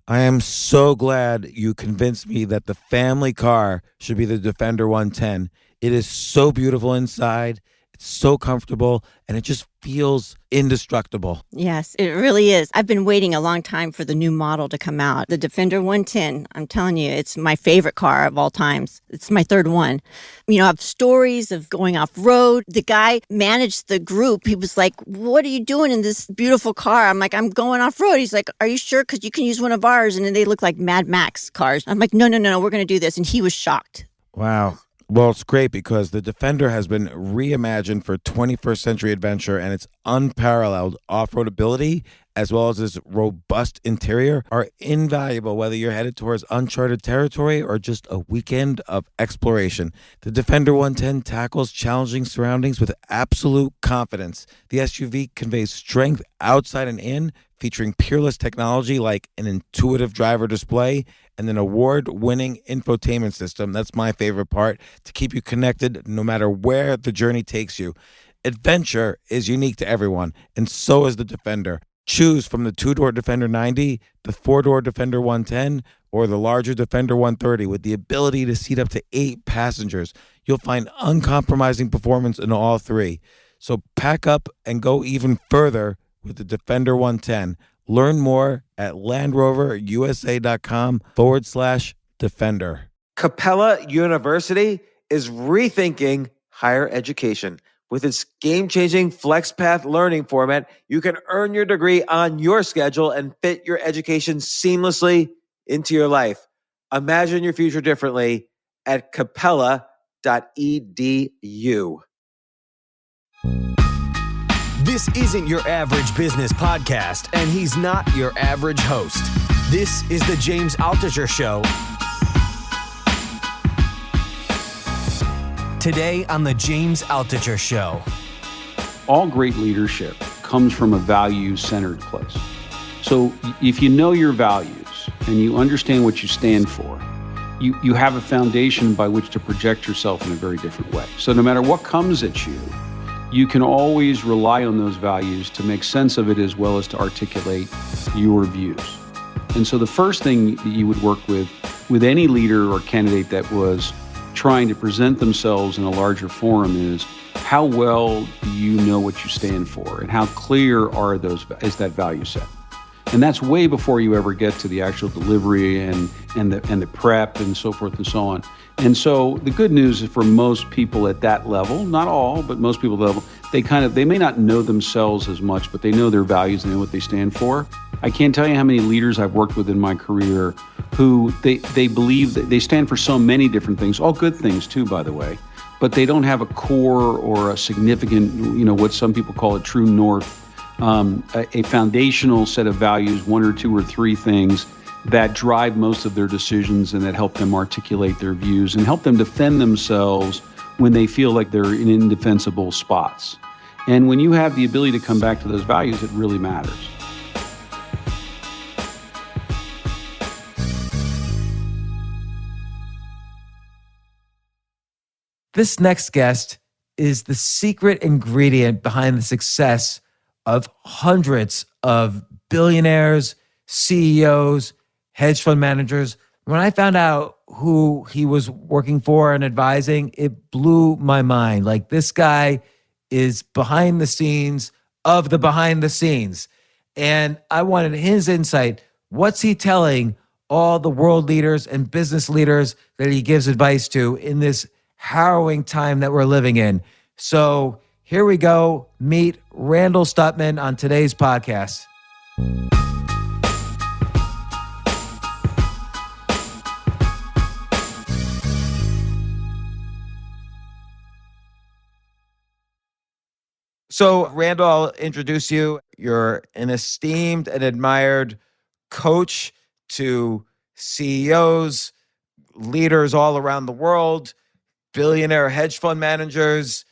I am so glad you convinced me that the family car should be the Defender 110. It is so beautiful inside, it's so comfortable, and it just feels indestructible. Yes, it really is. I've been waiting a long time for the new model to come out. The Defender 110, I'm telling you, it's my favorite car of all times. It's my third one. You know, I have stories of going off road. The guy managed the group. He was like, "What are you doing in this beautiful car?" I'm like, "I'm going off road." He's like, "Are you sure? Because you can use one of ours." And then they look like Mad Max cars. I'm like, "No, no, no, no, we're going to do this." And he was shocked. Wow. Well, it's great because the Defender has been reimagined for 21st century adventure, and its unparalleled off-road ability as well as its robust interior are invaluable whether you're headed towards uncharted territory or just a weekend of exploration. The Defender 110 tackles challenging surroundings with absolute confidence. The SUV conveys strength outside and in, featuring peerless technology like an intuitive driver display and an award-winning infotainment system. That's my favorite part, to keep you connected no matter where the journey takes you. Adventure is unique to everyone, and so is the Defender. Choose from the two-door Defender 90, the four-door Defender 110, or the larger Defender 130 with the ability to seat up to 8 passengers. You'll find uncompromising performance in all three. So pack up and go even further with the Defender 110. Learn more at LandRoverUSA.com/Defender. Capella University is rethinking higher education. With its game-changing FlexPath learning format, you can earn your degree on your schedule and fit your education seamlessly into your life. Imagine your future differently at capella.edu. This isn't your average business podcast, and he's not your average host. This is the James Altucher Show. Today on the James Altucher Show. All great leadership comes from a value-centered place. So if you know your values and you understand what you stand for, you have a foundation by which to project yourself in a very different way. So no matter what comes at you, you can always rely on those values to make sense of it as well as to articulate your views. And so the first thing that you would work with any leader or candidate that was trying to present themselves in a larger forum is, how well do you know what you stand for, and how clear is that value set? And that's way before you ever get to the actual delivery and the prep and so forth and so on. And so the good news is, for most people at that level, not all, but most people at that level, they may not know themselves as much, but they know their values and know what they stand for. I can't tell you how many leaders I've worked with in my career who they believe that they stand for so many different things, all good things too, by the way, but they don't have a core or a significant, what some people call a true north, a foundational set of values, one or two or three things that drive most of their decisions and that help them articulate their views and help them defend themselves when they feel like they're in indefensible spots. And when you have the ability to come back to those values, it really matters. This next guest is the secret ingredient behind the success of hundreds of billionaires, CEOs, hedge fund managers. When I found out who he was working for and advising, it blew my mind. Like, this guy is behind the scenes of the behind the scenes. And I wanted his insight. What's he telling all the world leaders and business leaders that he gives advice to in this harrowing time that we're living in? So here we go. Meet Randall Stutman on today's podcast. So, Randall, I'll introduce you. You're an esteemed and admired coach to CEOs, leaders all around the world, billionaire hedge fund managers,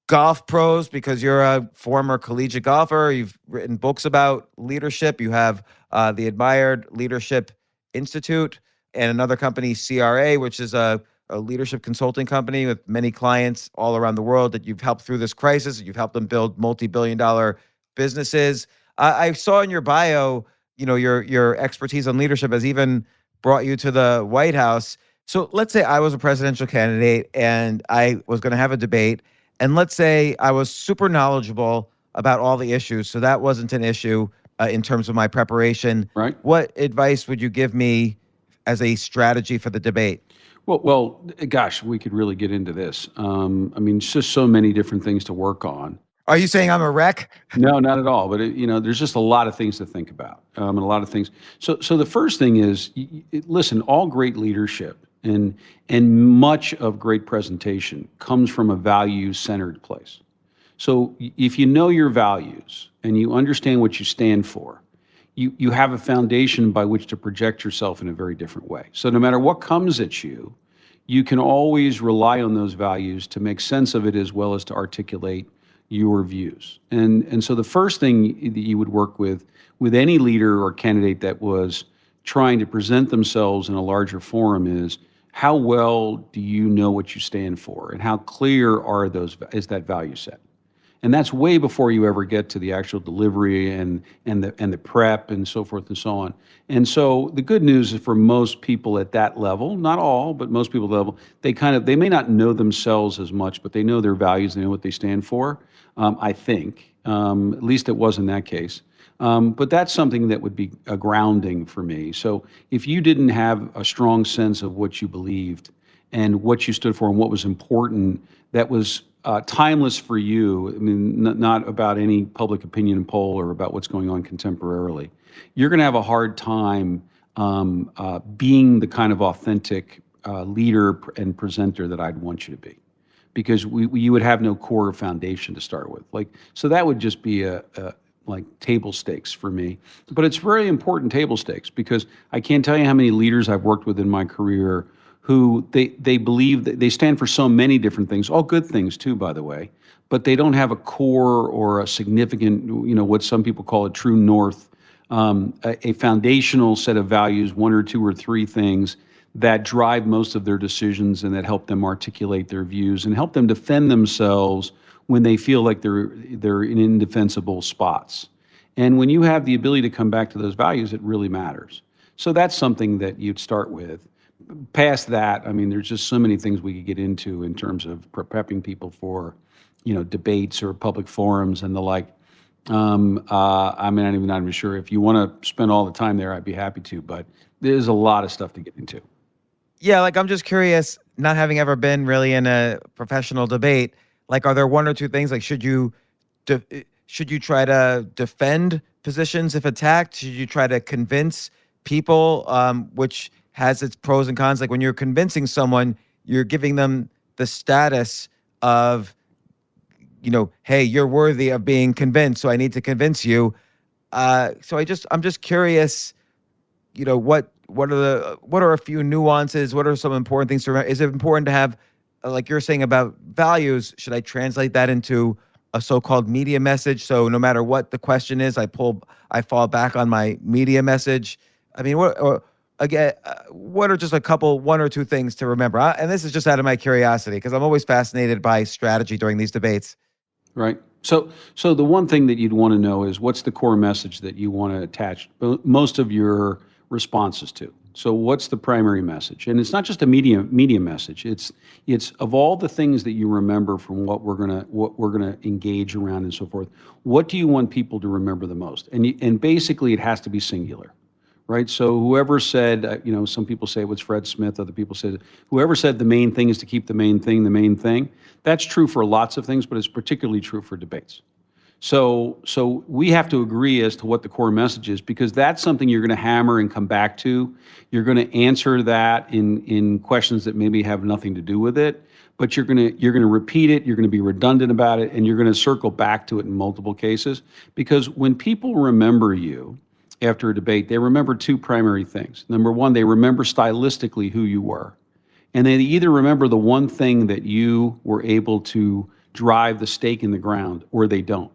golf pros, because you're a former collegiate golfer. You've written books about leadership. You have the Admired Leadership Institute and another company, CRA, which is a leadership consulting company with many clients all around the world that you've helped through this crisis. You've helped them build multi-billion-dollar businesses. I saw in your bio your expertise on leadership has even brought you to the White House. So let's say I was a presidential candidate and I was going to have a debate, and let's say I was super knowledgeable about all the issues, so that wasn't an issue in terms of my preparation. Right. What advice would you give me as a strategy for the debate? Well, gosh, we could really get into this. It's just so many different things to work on. Are you saying I'm a wreck? No, not at all. But there's just a lot of things to think about, and a lot of things. So the first thing is, listen. All great leadership and much of great presentation comes from a value-centered place. So if you know your values and you understand what you stand for, you have a foundation by which to project yourself in a very different way. So no matter what comes at you, you can always rely on those values to make sense of it as well as to articulate your views. And so the first thing that you would work with any leader or candidate that was trying to present themselves in a larger forum is, how well do you know what you stand for, and how clear is that value set? And that's way before you ever get to the actual delivery and the prep and so forth and so on. And so the good news is, for most people at that level, not all, but most people at that level, they may not know themselves as much, but they know their values, they know what they stand for. I think, at least it was in that case. But that's something that would be a grounding for me. So if you didn't have a strong sense of what you believed and what you stood for and what was important, that was timeless for you, not about any public opinion poll or about what's going on contemporarily, you're going to have a hard time being the kind of authentic leader and presenter that I'd want you to be, because you would have no core foundation to start with. So that would just be like table stakes for me. But it's very important table stakes, because I can't tell you how many leaders I've worked with in my career who they believe that they stand for so many different things, all good things too, by the way, but they don't have a core or a significant, what some people call a true north, a foundational set of values, one or two or three things that drive most of their decisions and that help them articulate their views and help them defend themselves when they feel like they're in indefensible spots. And when you have the ability to come back to those values, it really matters. So that's something that you'd start with. Past that, there's just so many things we could get into in terms of prepping people for, debates or public forums and the like. I'm not even sure. If you want to spend all the time there, I'd be happy to, but there's a lot of stuff to get into. Yeah, I'm just curious, not having ever been really in a professional debate, are there one or two things, should you try to defend positions if attacked? Should you try to convince people, which has its pros and cons? When you're convincing someone, you're giving them the status of, hey, you're worthy of being convinced, so I need to convince you. So I'm just curious, what are a few nuances? What are some important things to remember? Is it important to have, like you're saying about values, should I translate that into a so-called media message? So no matter what the question is, I fall back on my media message. What are just one or two things to remember? And this is just out of my curiosity, because I'm always fascinated by strategy during these debates. Right. So the one thing that you'd want to know is, what's the core message that you want to attach most of your responses to? So what's the primary message? And it's not just a media message. It's of all the things that you remember from what we're gonna engage around and so forth. What do you want people to remember the most? And basically, it has to be singular. Right. So whoever said, some people say it was Fred Smith, other people said, whoever said the main thing is to keep the main thing, that's true for lots of things, but it's particularly true for debates. So we have to agree as to what the core message is, because that's something you're going to hammer and come back to. You're going to answer that in questions that maybe have nothing to do with it, but you're going to repeat it, you're going to be redundant about it, and you're going to circle back to it in multiple cases. Because when people remember you after a debate, they remember two primary things. Number one, they remember stylistically who you were. And they either remember the one thing that you were able to drive the stake in the ground, or they don't.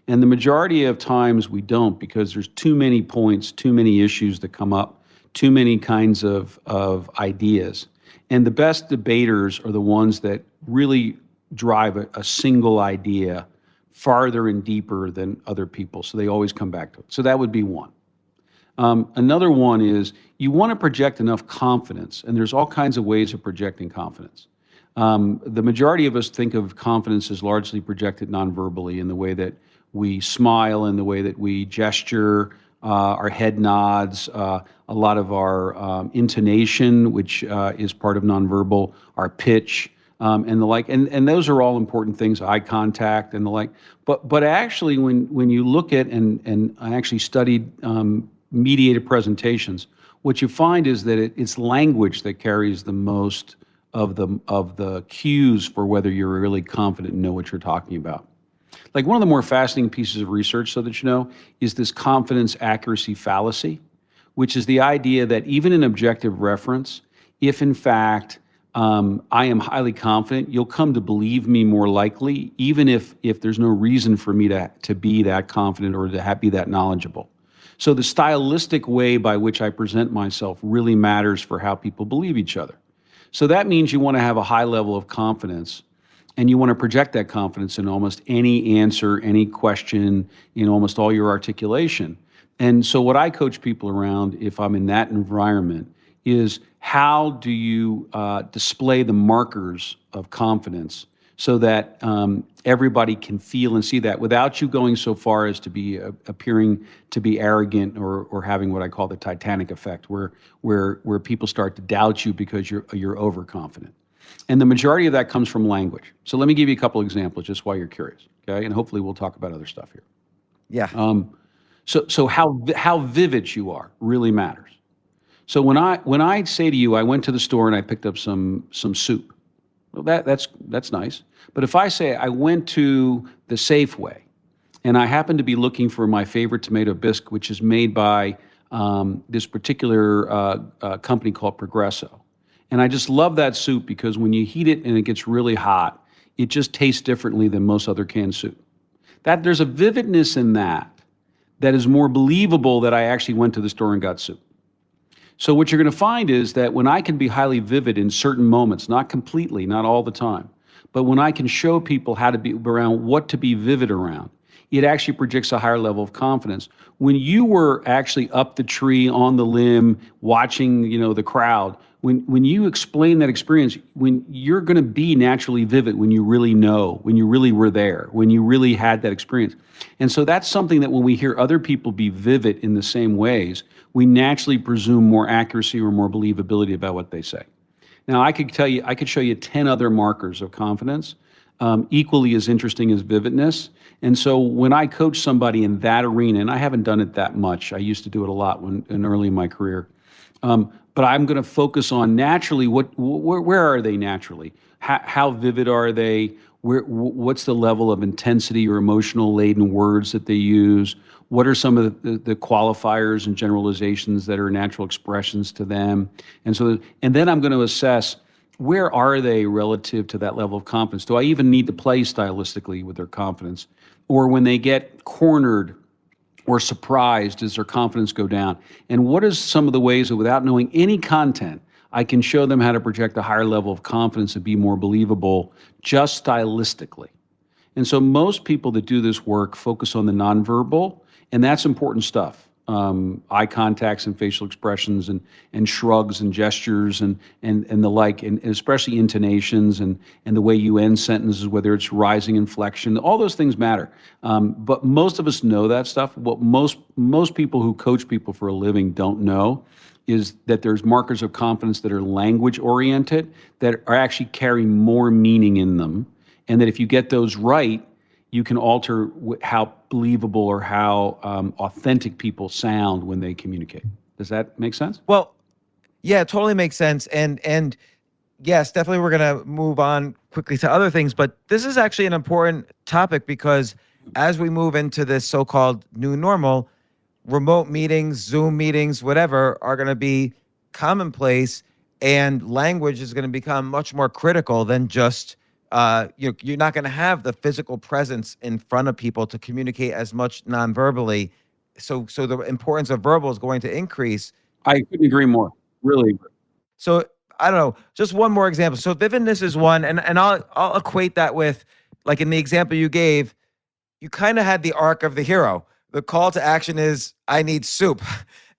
And the majority of times we don't, because there's too many points, too many issues that come up, too many kinds of ideas. And the best debaters are the ones that really drive a single idea farther and deeper than other people. So they always come back to it. So that would be one. Another one is you want to project enough confidence, and there's all kinds of ways of projecting confidence. The majority of us think of confidence as largely projected nonverbally in the way that we smile, in the way that we gesture, our head nods, a lot of our intonation, which is part of nonverbal, our pitch, and the like. And those are all important things, eye contact and the like. But actually, when you look at, and I actually studied mediated presentations, what you find is that it's language that carries the most of the cues for whether you're really confident and know what you're talking about. Like one of the more fascinating pieces of research, so that you know, is this confidence accuracy fallacy, which is the idea that even in objective reference, if in fact I am highly confident, you'll come to believe me more likely, even if there's no reason for me to be that confident or to be that knowledgeable. So the stylistic way by which I present myself really matters for how people believe each other. So that means you want to have a high level of confidence, and you want to project that confidence in almost any answer, any question, in almost all your articulation. And so what I coach people around, if I'm in that environment, is how do you display the markers of confidence so that everybody can feel and see that without you going so far as to be appearing to be arrogant or having what I call the Titanic effect, where people start to doubt you because you're overconfident. And the majority of that comes from language. So let me give you a couple examples just while you're curious, okay? And hopefully we'll talk about other stuff here. Yeah. So how vivid you are really matters. So when I say to you, I went to the store and I picked up some soup, well, that's nice. But if I say I went to the Safeway and I happen to be looking for my favorite tomato bisque, which is made by this particular company called Progresso, and I just love that soup because when you heat it and it gets really hot, it just tastes differently than most other canned soup. That there's a vividness in that is more believable that I actually went to the store and got soup. So what you're going to find is that when I can be highly vivid in certain moments, not completely, not all the time, but when I can show people how to be around, what to be vivid around, it actually projects a higher level of confidence. When you were actually up the tree, on the limb, watching, the crowd, when you explain that experience, when you're going to be naturally vivid, when you really know, when you really were there, when you really had that experience. And so that's something that when we hear other people be vivid in the same ways, we naturally presume more accuracy or more believability about what they say. Now, I could show you 10 other markers of confidence, equally as interesting as vividness. And so when I coach somebody in that arena, and I haven't done it that much, I used to do it a lot early in my career, but I'm going to focus on naturally where are they naturally? How vivid are they? What's the level of intensity or emotional laden words that they use? What are some of the qualifiers and generalizations that are natural expressions to them? And then I'm going to assess, where are they relative to that level of confidence? Do I even need to play stylistically with their confidence? Or when they get cornered or surprised, does their confidence go down? And what is some of the ways that without knowing any content, I can show them how to project a higher level of confidence and be more believable just stylistically? And so most people that do this work focus on the nonverbal, and that's important stuff. Eye contacts and facial expressions and shrugs and gestures and the like, and especially intonations and the way you end sentences, whether it's rising inflection, all those things matter. But most of us know that stuff. What most people who coach people for a living don't know is that there's markers of confidence that are language oriented, that are actually carry more meaning in them, and that if you get those right, you can alter how believable or how authentic people sound when they communicate. Does that make sense? Well, yeah, it totally makes sense. And yes, definitely we're going to move on quickly to other things, but this is actually an important topic because as we move into this so-called new normal, remote meetings, Zoom meetings, whatever, are going to be commonplace, and language is going to become much more critical than just you're not going to have the physical presence in front of people to communicate as much non-verbally. So the importance of verbal is going to increase. I couldn't agree more. Really. So I don't know, just one more example. So vividness is one, and I'll equate that with, like in the example you gave, you kind of had the arc of the hero. The call to action is, I need soup.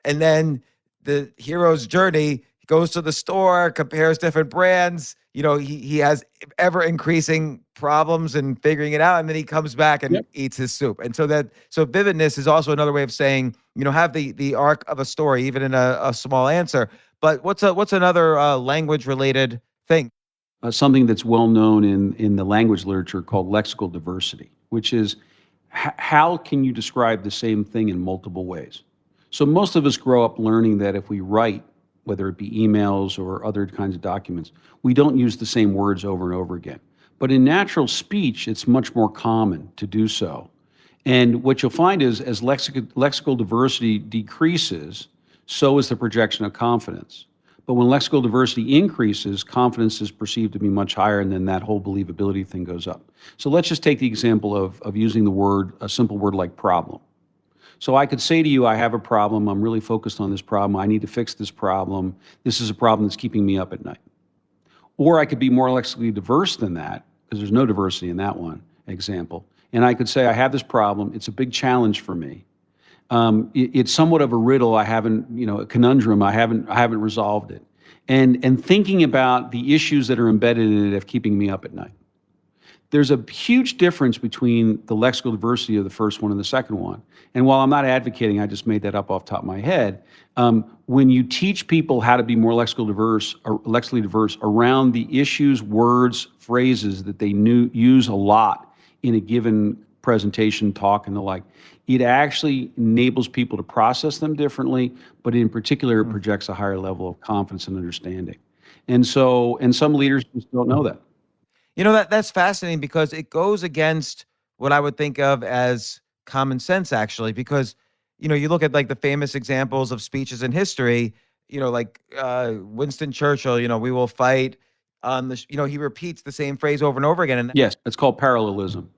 And then the hero's journey goes to the store, compares different brands. He has ever increasing problems and figuring it out, and then he comes back and Yep. eats his soup. And so vividness is also another way of saying, have the arc of a story, even in a small answer. But what's another language related thing? Something that's well known in the language literature called lexical diversity, which is how can you describe the same thing in multiple ways? So most of us grow up learning that if we write, whether it be emails or other kinds of documents, we don't use the same words over and over again. But in natural speech, it's much more common to do so. And what you'll find is as lexical diversity decreases, so is the projection of confidence. But when lexical diversity increases, confidence is perceived to be much higher, and then that whole believability thing goes up. So let's just take the example of using a simple word like problem. So I could say to you, I have a problem. I'm really focused on this problem. I need to fix this problem. This is a problem that's keeping me up at night. Or I could be more lexically diverse than that, because there's no diversity in that one example. And I could say, I have this problem. It's a big challenge for me. It's somewhat of a riddle. I haven't, a conundrum. I haven't resolved it. And thinking about the issues that are embedded in it of keeping me up at night. There's a huge difference between the lexical diversity of the first one and the second one. And while I'm not advocating, I just made that up off the top of my head. When you teach people how to be more lexically diverse around the issues, words, phrases that they use a lot in a given presentation, talk, and the like, it actually enables people to process them differently, but in particular, it projects a higher level of confidence and understanding. And some leaders just don't know that. That's fascinating because it goes against what I would think of as common sense, actually, because, you look at like the famous examples of speeches in history, like Winston Churchill, we will fight on the, he repeats the same phrase over and over again. And Yes, it's called parallelism.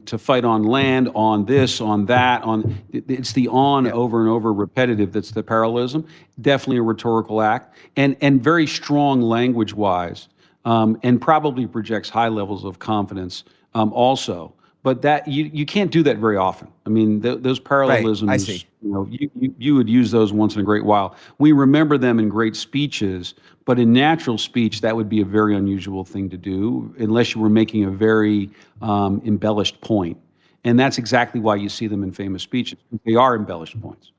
To fight on land, on this, on that, it's the over and over repetitive that's the parallelism. Definitely a rhetorical act and very strong language-wise. And probably projects high levels of confidence also. But that you can't do that very often. I mean, those parallelisms, right, I see. You would use those once in a great while. We remember them in great speeches, but in natural speech, that would be a very unusual thing to do unless you were making a very embellished point. And that's exactly why you see them in famous speeches. They are embellished points.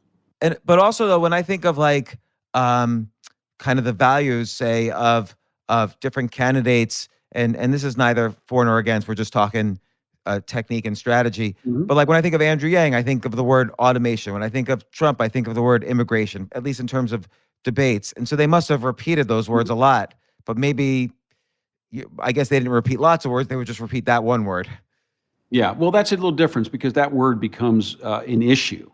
But also, though, when I think of like kind of the values, say, of different candidates, and this is neither for nor against, we're just talking technique and strategy. Mm-hmm. But like when I think of Andrew Yang, I think of the word automation. When I think of Trump, I think of the word immigration, at least in terms of debates. And so they must have repeated those words a lot, but maybe, I guess they didn't repeat lots of words. They would just repeat that one word. Yeah, well, that's a little difference because that word becomes an issue.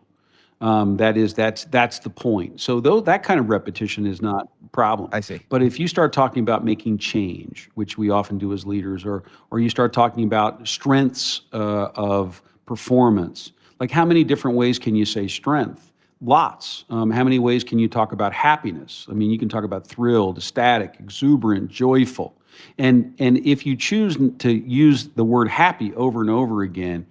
That's the point. So though that kind of repetition is not a problem. I see. But if you start talking about making change, which we often do as leaders, or you start talking about strengths of performance, like how many different ways can you say strength? Lots. How many ways can you talk about happiness? I mean, you can talk about thrilled, ecstatic, exuberant, joyful. And if you choose to use the word happy over and over again,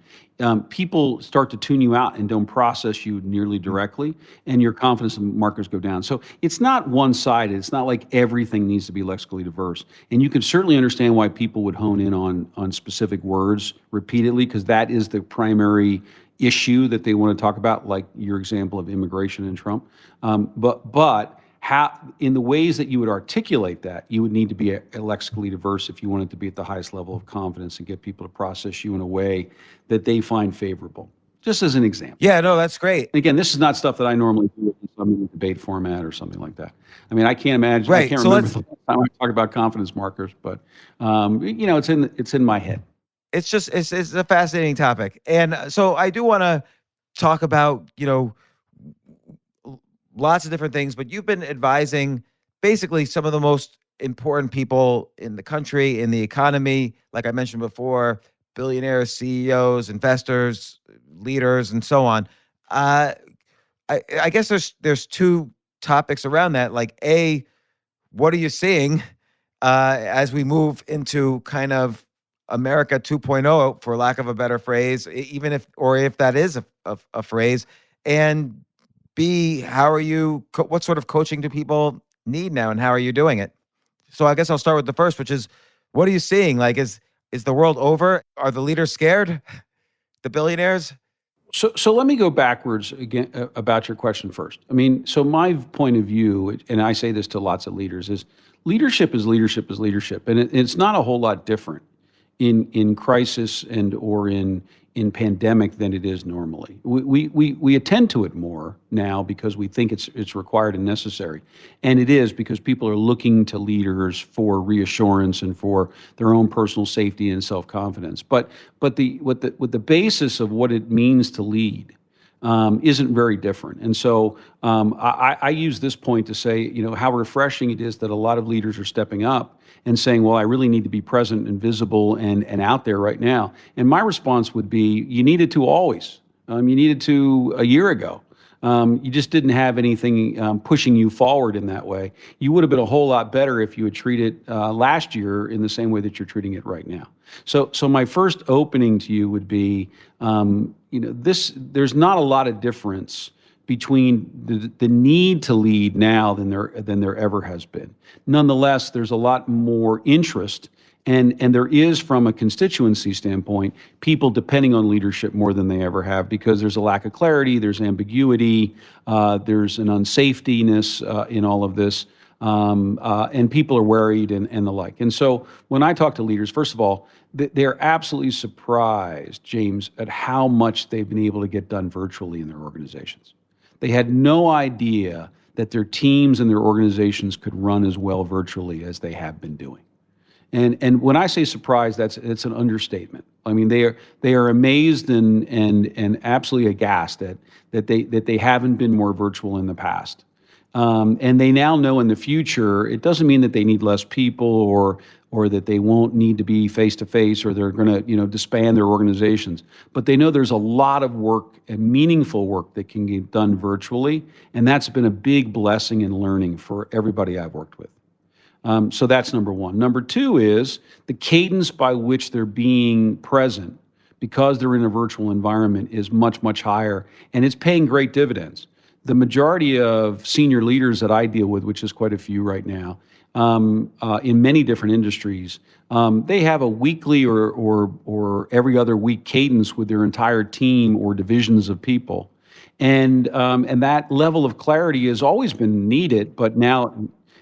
people start to tune you out and don't process you nearly directly, and your confidence markers go down. So it's not one-sided. It's not like everything needs to be lexically diverse. And you can certainly understand why people would hone in on specific words repeatedly, because that is the primary issue that they want to talk about, like your example of immigration and Trump. But how, in the ways that you would articulate that, you would need to be lexically diverse if you wanted to be at the highest level of confidence and get people to process you in a way that they find favorable. Just as an example. Yeah, no, that's great. And again, this is not stuff that I normally do in some debate format or something like that. I mean, I can't imagine. Right. I can't So remember the last time I talked about confidence markers, but it's in my head. It's a fascinating topic. And so I do want to talk about, lots of different things, but you've been advising basically some of the most important people in the country, in the economy, like I mentioned before, billionaires, CEOs, investors, leaders, and so on. I guess there's two topics around that. Like, A, what are you seeing as we move into kind of America 2.0, for lack of a better phrase, even if that is a phrase, and B, how are you? What sort of coaching do people need now, and how are you doing it? So I guess I'll start with the first, which is, what are you seeing? Like, is the world over? Are the leaders scared? The billionaires? So let me go backwards again about your question first. I mean, so my point of view, and I say this to lots of leaders, is leadership is leadership is leadership, and it's not a whole lot different in crisis and or in pandemic than it is normally. We attend to it more now because we think it's required and necessary, and it is because people are looking to leaders for reassurance and for their own personal safety and self confidence. But the basis of what it means to lead isn't very different. And so I use this point to say, how refreshing it is that a lot of leaders are stepping up and saying, well, I really need to be present and visible and out there right now. And my response would be, you needed to always. You needed to a year ago. You just didn't have anything pushing you forward in that way. You would have been a whole lot better if you had treated last year in the same way that you're treating it right now. So my first opening to you would be, there's not a lot of difference between the need to lead now than there ever has been. Nonetheless, there's a lot more interest, and there is, from a constituency standpoint, people depending on leadership more than they ever have, because there's a lack of clarity, there's ambiguity, there's an unsafetyness in all of this, and people are worried and the like. And so when I talk to leaders, first of all, they're absolutely surprised, James, at how much they've been able to get done virtually in their organizations. They had no idea that their teams and their organizations could run as well virtually as they have been doing. And when I say surprised, it's an understatement. I mean, they are amazed and absolutely aghast that they haven't been more virtual in the past. And they now know in the future, it doesn't mean that they need less people or that they won't need to be face-to-face or they're going to, disband their organizations. But they know there's a lot of work and meaningful work that can get done virtually. And that's been a big blessing and learning for everybody I've worked with. So that's number one. Number two is the cadence by which they're being present, because they're in a virtual environment, is much, much higher. And it's paying great dividends. The majority of senior leaders that I deal with, which is quite a few right now, in many different industries, they have a weekly or every other week cadence with their entire team or divisions of people, and that level of clarity has always been needed, but now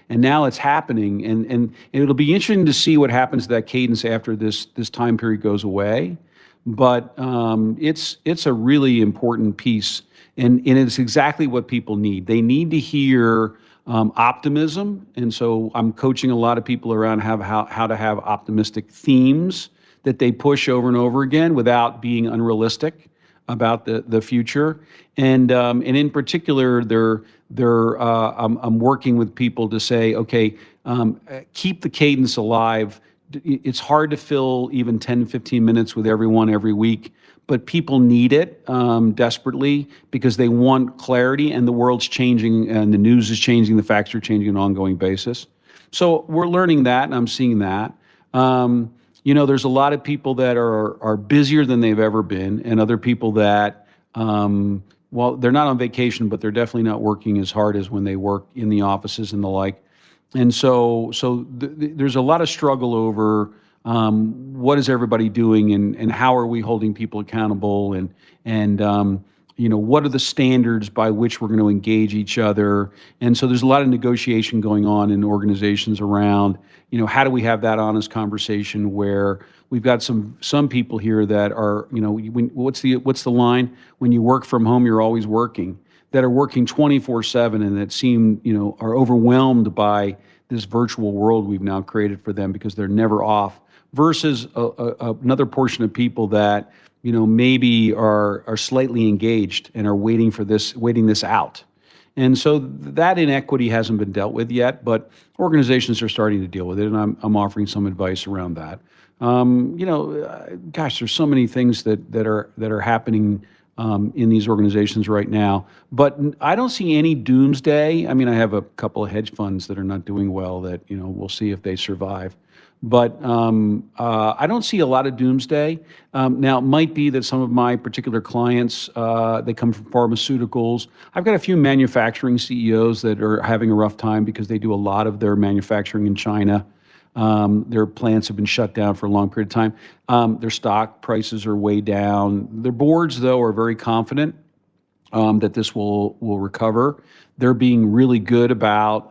it's happening, and it'll be interesting to see what happens to that cadence after this time period goes away. But it's a really important piece, and it's exactly what people need. They need to hear optimism, and so I'm coaching a lot of people around how to have optimistic themes that they push over and over again without being unrealistic about the future. And in particular, I'm working with people to say, okay, keep the cadence alive. It's hard to fill even 10, 15 minutes with everyone every week, but people need it desperately because they want clarity, and the world's changing and the news is changing, the facts are changing on an ongoing basis. So we're learning that, and I'm seeing that. There's a lot of people that are busier than they've ever been, and other people that, they're not on vacation, but they're definitely not working as hard as when they work in the offices and the like. And so there's a lot of struggle over what is everybody doing, and how are we holding people accountable, and what are the standards by which we're going to engage each other. And so there's a lot of negotiation going on in organizations around, how do we have that honest conversation where we've got some people here that are, what's the line? When you work from home, you're always working, that are working 24/7 and that seem, are overwhelmed by this virtual world we've now created for them because they're never off, versus another portion of people that, maybe are slightly engaged and are waiting this out. And so that inequity hasn't been dealt with yet, but organizations are starting to deal with it, and I'm offering some advice around that. There's so many things that are happening in these organizations right now. But I don't see any doomsday. I mean, I have a couple of hedge funds that are not doing well that, we'll see if they survive. But I don't see a lot of doomsday. Now, it might be that some of my particular clients, they come from pharmaceuticals. I've got a few manufacturing CEOs that are having a rough time because they do a lot of their manufacturing in China. Their plants have been shut down for a long period of time. Their stock prices are way down. Their boards, though, are very confident that this will recover. They're being really good about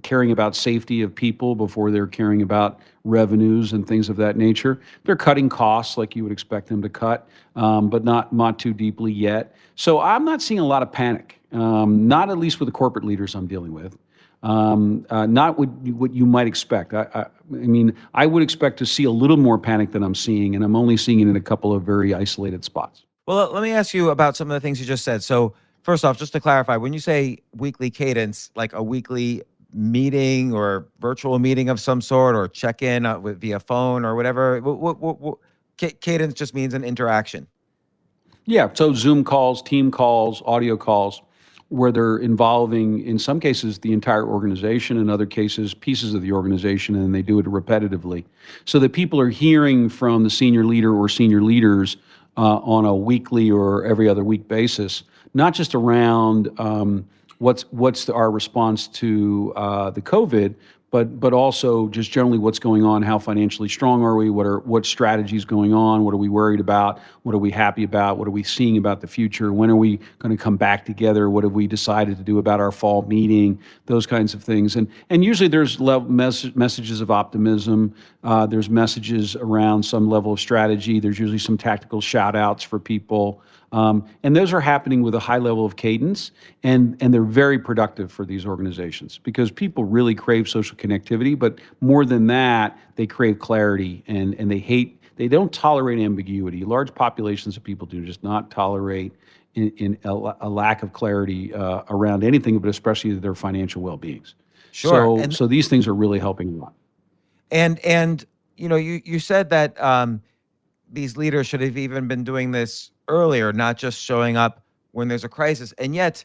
caring about safety of people before they're caring about revenues and things of that nature. They're cutting costs like you would expect them to cut, but not too deeply yet. So I'm not seeing a lot of panic, not at least with the corporate leaders I'm dealing with. Not what you might expect. I mean, I would expect to see a little more panic than I'm seeing, and I'm only seeing it in a couple of very isolated spots. Well, let me ask you about some of the things you just said. So, first off, just to clarify, when you say weekly cadence, like a weekly meeting or virtual meeting of some sort, or check in via phone or whatever, cadence just means an interaction. Yeah, so Zoom calls, team calls, audio calls, where they're involving, in some cases, the entire organization, in other cases, pieces of the organization, and they do it repetitively. So that people are hearing from the senior leader or senior leaders on a weekly or every other week basis, not just around what's our response to the COVID, but also just generally what's going on, how financially strong are we, what strategies going on, what are we worried about, what are we happy about, what are we seeing about the future, when are we going to come back together, what have we decided to do about our fall meeting, those kinds of things. And usually there's messages of optimism, there's messages around some level of strategy, there's usually some tactical shout outs for people. And those are happening with a high level of cadence, and they're very productive for these organizations because people really crave social connectivity, but more than that, they crave clarity, and they don't tolerate ambiguity. Large populations of people do just not tolerate in a lack of clarity around anything, but especially their financial well-beings. Sure. So these things are really helping a lot. And you said that these leaders should have even been doing this earlier, not just showing up when there's a crisis. And yet,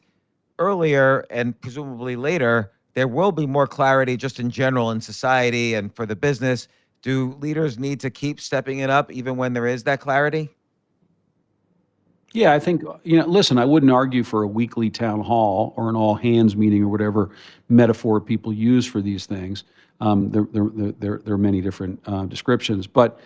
earlier and presumably later, there will be more clarity just in general in society and for the business. Do leaders need to keep stepping it up even when there is that clarity? Yeah, I think, listen, I wouldn't argue for a weekly town hall or an all hands meeting or whatever metaphor people use for these things. There are many different descriptions. But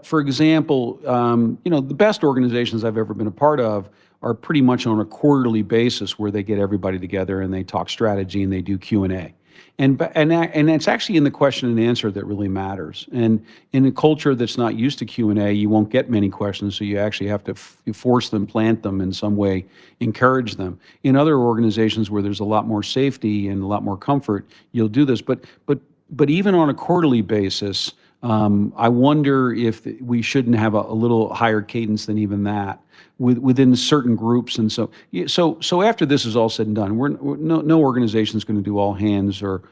for example, the best organizations I've ever been a part of are pretty much on a quarterly basis where they get everybody together and they talk strategy and they do Q&A. And it's actually in the question and answer that really matters. And in a culture that's not used to Q&A, you won't get many questions, so you actually have to force them, plant them in some way, encourage them. In other organizations where there's a lot more safety and a lot more comfort, you'll do this. But even on a quarterly basis, I wonder if we shouldn't have a little higher cadence than even that within certain groups. And so after this is all said and done, no organization is going to do all hands or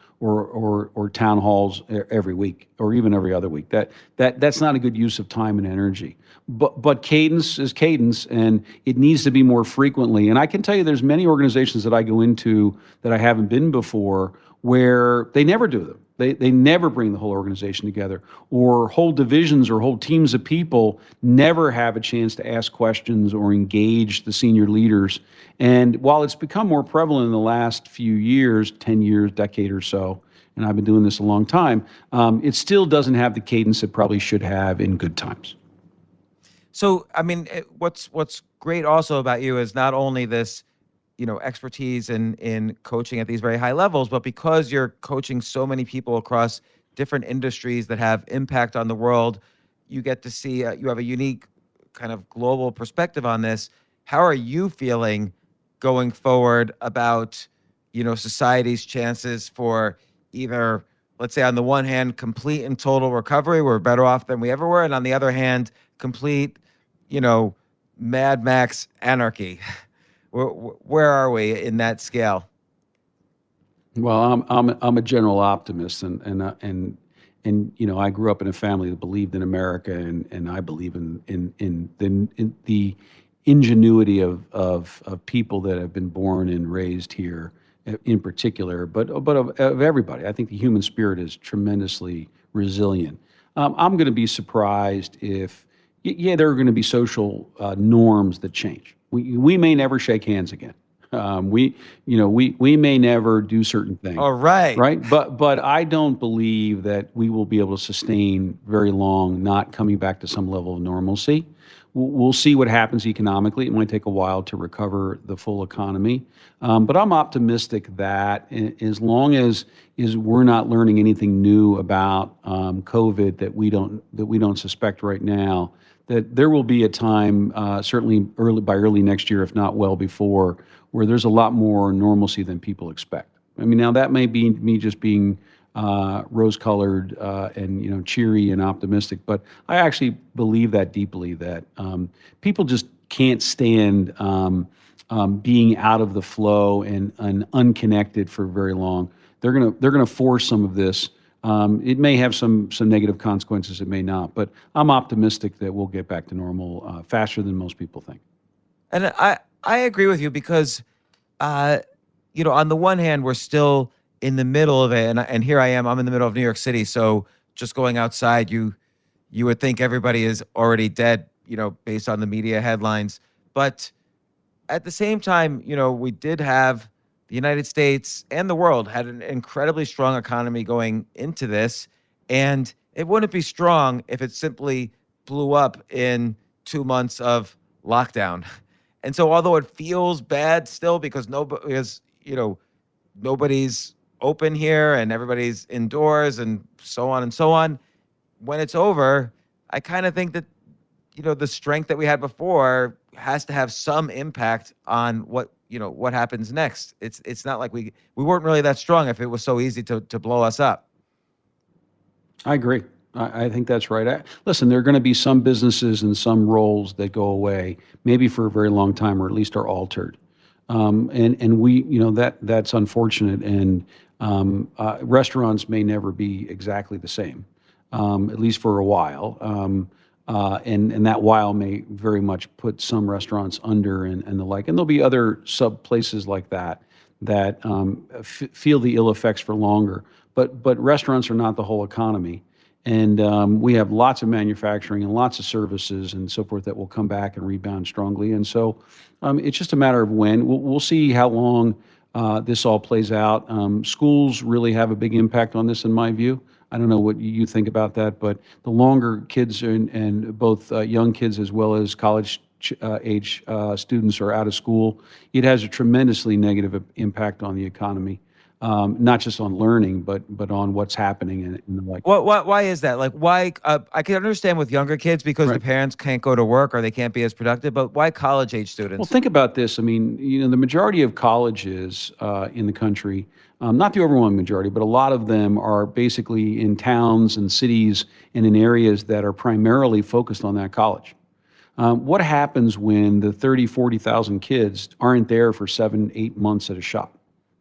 town halls every week or even every other week. That's not a good use of time and energy. But cadence is cadence, and it needs to be more frequently. And I can tell you, there's many organizations that I go into that I haven't been before where they never do them. They never bring the whole organization together, or whole divisions or whole teams of people never have a chance to ask questions or engage the senior leaders. And while it's become more prevalent in the last few years, 10 years, decade or so, and I've been doing this a long time, it still doesn't have the cadence it probably should have in good times. So, I mean, what's great also about you is not only this expertise in coaching at these very high levels, but because you're coaching so many people across different industries that have impact on the world, you get to see, you have a unique kind of global perspective on this. How are you feeling going forward about, society's chances for either, let's say on the one hand, complete and total recovery, we're better off than we ever were, and on the other hand, complete, Mad Max anarchy? Where are we in that scale? Well, I'm a general optimist, and I grew up in a family that believed in America, and I believe in the ingenuity of people that have been born and raised here in particular, but of everybody. I think the human spirit is tremendously resilient. I'm going to be surprised if, yeah, there are going to be social norms that change. We may never shake hands again. We may never do certain things. All right. Right. But I don't believe that we will be able to sustain very long, not coming back to some level of normalcy. We'll see what happens economically. It might take a while to recover the full economy. But I'm optimistic that as long as we're not learning anything new about COVID that we don't suspect right now, that there will be a time, certainly by early next year, if not well before, where there's a lot more normalcy than people expect. I mean, now that may be me just being rose-colored and cheery and optimistic, but I actually believe that deeply, that people just can't stand being out of the flow and unconnected for very long. They're gonna force some of this. It may have some negative consequences. It may not, but I'm optimistic that we'll get back to normal faster than most people think. And I agree with you because, on the one hand, we're still in the middle of it, and here I am. I'm in the middle of New York City, so just going outside, you would think everybody is already dead, based on the media headlines. But at the same time, we did have the United States and the world had an incredibly strong economy going into this, and it wouldn't be strong if it simply blew up in 2 months of lockdown. And so, although it feels bad still because nobody's open here and everybody's indoors and so on and so on, when it's over, I kind of think that the strength that we had before has to have some impact on what happens next. It's not like we weren't really that strong if it was so easy to blow us up. I agree. I think that's right. Listen, there are going to be some businesses and some roles that go away, maybe for a very long time, or at least are altered. And we, that's unfortunate. And restaurants may never be exactly the same, at least for a while. And that while may very much put some restaurants under and the like. And there'll be other sub places like that feel the ill effects for longer. But restaurants are not the whole economy. And we have lots of manufacturing and lots of services and so forth that will come back and rebound strongly. And so it's just a matter of when. We'll see how long this all plays out. Schools really have a big impact on this, in my view. I don't know what you think about that, but the longer kids and both young kids as well as college age students are out of school, it has a tremendously negative impact on the economy. Not just on learning, but on what's happening and the like. Why is that? Like, why? I can understand with younger kids because the parents can't go to work or they can't be as productive. But why college age students? Well, think about this. I mean, the majority of colleges in the country, not the overwhelming majority, but a lot of them are basically in towns and cities and in areas that are primarily focused on that college. What happens when the 30, 40,000 kids aren't there for 7, 8 months at a shop?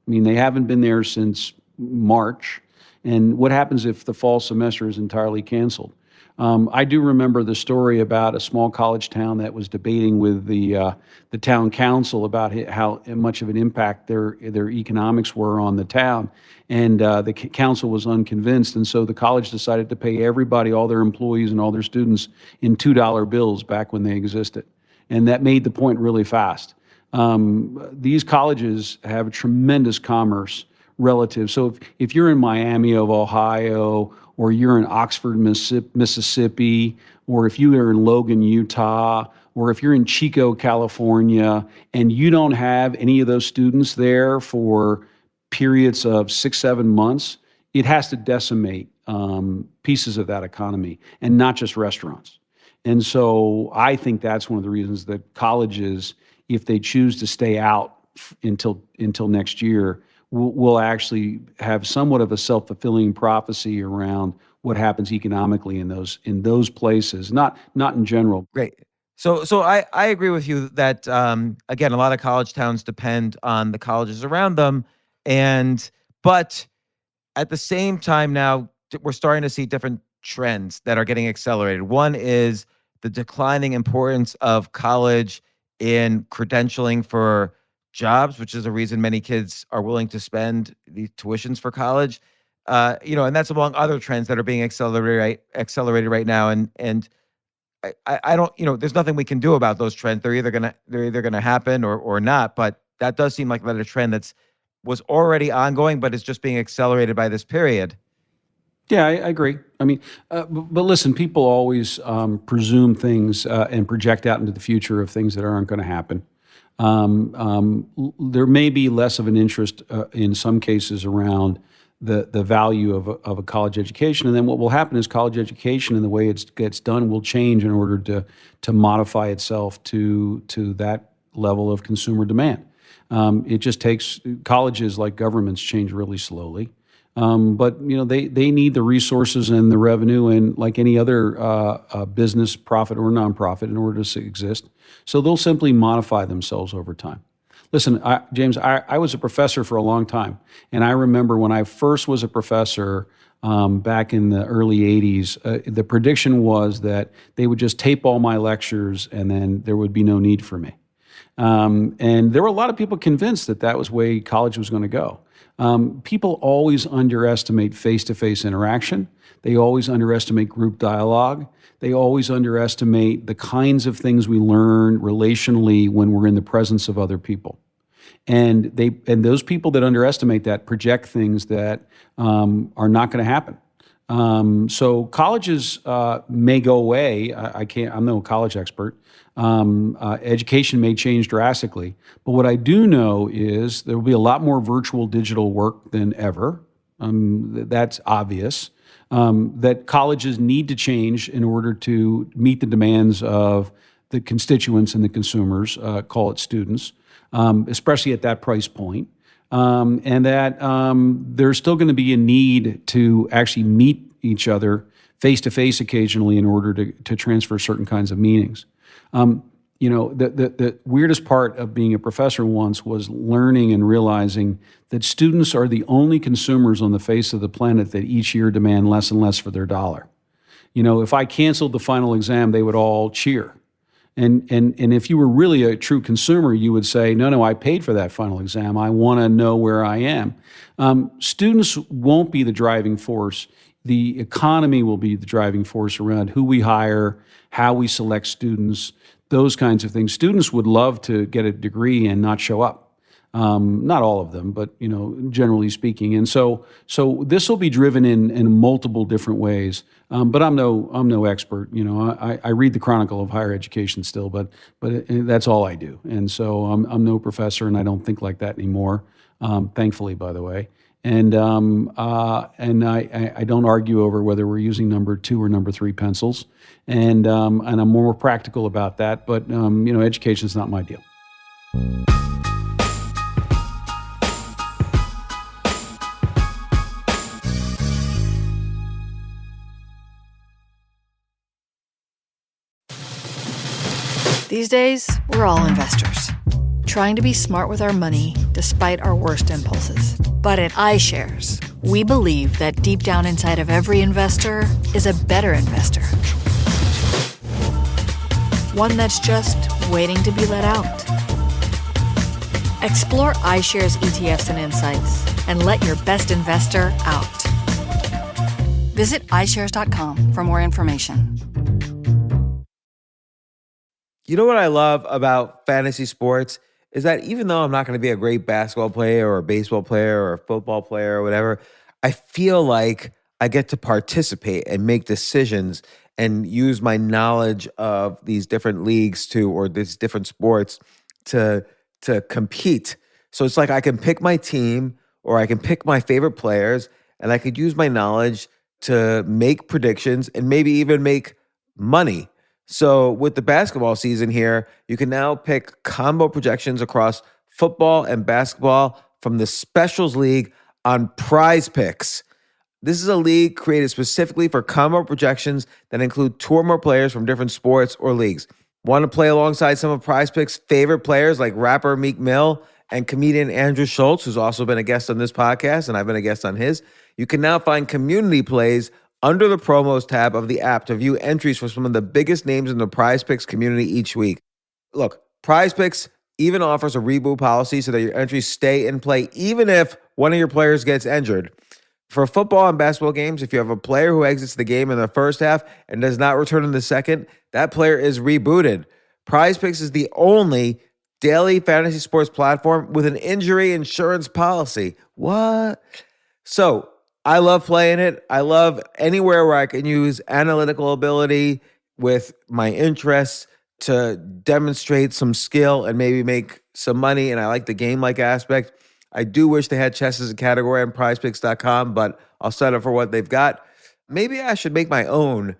I mean, they haven't been there since March. And what happens if the fall semester is entirely canceled? I do remember the story about a small college town that was debating with the town council about how much of an impact their economics were on the town. And the council was unconvinced. And so the college decided to pay everybody, all their employees and all their students, in $2 bills back when they existed. And that made the point really fast. These colleges have tremendous commerce relative. So if you're in Miami of Ohio, or you're in Oxford, Mississippi, or if you are in Logan, Utah, or if you're in Chico, California, and you don't have any of those students there for periods of 6, 7 months, it has to decimate pieces of that economy, and not just restaurants. And so I think that's one of the reasons that colleges, if they choose to stay out until next year, will actually have somewhat of a self-fulfilling prophecy around what happens economically in those places, not in general. Great. So I agree with you that again, a lot of college towns depend on the colleges around them, but at the same time now we're starting to see different trends that are getting accelerated. One is the declining importance of college in credentialing for jobs, which is the reason many kids are willing to spend the tuitions for college. And that's among other trends that are being accelerated right now. And I don't, there's nothing we can do about those trends. They're either gonna happen or not. But that does seem like that a trend was already ongoing, but it's just being accelerated by this period. Yeah, I agree. I mean, but listen, people always presume things and project out into the future of things that aren't going to happen. There may be less of an interest in some cases around the value of a college education, and then what will happen is college education and the way it gets done will change in order to modify itself to that level of consumer demand. It just takes colleges like governments change really slowly. But they need the resources and the revenue, and like any other business, profit or nonprofit, in order to exist. So they'll simply modify themselves over time. Listen, James, I was a professor for a long time, and I remember when I first was a professor back in the early '80s. The prediction was that they would just tape all my lectures, and then there would be no need for me. And there were a lot of people convinced that that was the way college was going to go. People always underestimate face-to-face interaction. They always underestimate group dialogue. They always underestimate the kinds of things we learn relationally when we're in the presence of other people. And those people that underestimate that project things that are not going to happen. So colleges may go away. I'm no college expert. Education may change drastically. But what I do know is there will be a lot more virtual digital work than ever. That's obvious. That colleges need to change in order to meet the demands of the constituents and the consumers, call it students, especially at that price point. And that there's still going to be a need to actually meet each other face-to-face occasionally in order to transfer certain kinds of meanings. The weirdest part of being a professor once was learning and realizing that students are the only consumers on the face of the planet that each year demand less and less for their dollar. If I canceled the final exam, they would all cheer. And if you were really a true consumer, you would say, no, I paid for that final exam. I want to know where I am. Students won't be the driving force. The economy will be the driving force around who we hire, how we select students, those kinds of things. Students would love to get a degree and not show up. Not all of them, but generally speaking. And so this will be driven in multiple different ways. But I'm no expert. I read the Chronicle of Higher Education still, but that's all I do. And so I'm no professor, and I don't think like that anymore. Thankfully, by the way. And I don't argue over whether we're using number 2 or number 3 pencils. And I'm more practical about that. But education is not my deal. These days, we're all investors, trying to be smart with our money despite our worst impulses. But at iShares, we believe that deep down inside of every investor is a better investor. One that's just waiting to be let out. Explore iShares ETFs and insights and let your best investor out. Visit iShares.com for more information. You know what I love about fantasy sports is that even though I'm not going to be a great basketball player or a baseball player or a football player or whatever, I feel like I get to participate and make decisions and use my knowledge of these different leagues or these different sports to compete. So it's like I can pick my team or I can pick my favorite players, and I could use my knowledge to make predictions and maybe even make money. So with the basketball season here, you can now pick combo projections across football and basketball from the Specials League on Prize Picks. This is a league created specifically for combo projections that include 2 or more players from different sports or leagues. Want to play alongside some of Prize Picks' favorite players like rapper Meek Mill and comedian Andrew Schultz, who's also been a guest on this podcast, and I've been a guest on his? You can now find community plays under the promos tab of the app to view entries for some of the biggest names in the Prize Picks community each week. Look, PrizePicks even offers a reboot policy so that your entries stay in play even if one of your players gets injured. For football and basketball games, if you have a player who exits the game in the first half and does not return in the second, that player is rebooted. PrizePicks is the only daily fantasy sports platform with an injury insurance policy. What? So I love playing it. I love anywhere where I can use analytical ability with my interests to demonstrate some skill and maybe make some money. And I like the game-like aspect. I do wish they had chess as a category on prizepicks.com, but I'll settle for what they've got. Maybe I should make my own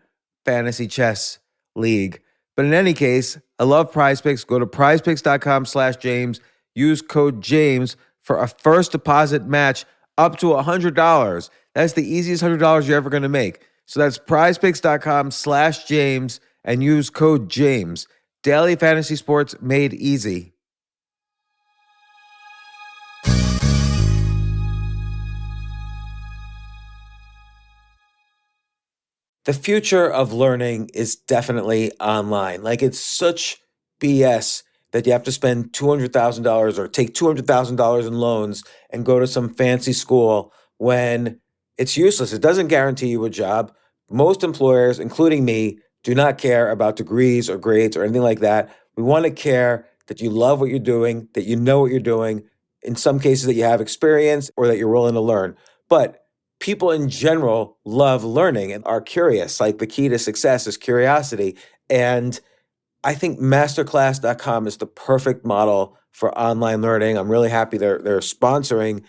fantasy chess league. But in any case, I love PrizePicks. Go to prizepicks.com/James. Use code James for a first deposit match up to $100. That's the easiest $100 you're ever going to make. So that's prizepicks.com/James and use code James. Daily fantasy sports made easy. The future of learning is definitely online. Like, it's such BS that you have to spend $200,000 or take $200,000 in loans and go to some fancy school when it's useless. It doesn't guarantee you a job. Most employers, including me, do not care about degrees or grades or anything like that. We want to care that you love what you're doing, that you know what you're doing, in some cases that you have experience or that you're willing to learn. But people in general love learning and are curious. Like, the key to success is curiosity. And I think masterclass.com is the perfect model for online learning. I'm really happy they're sponsoring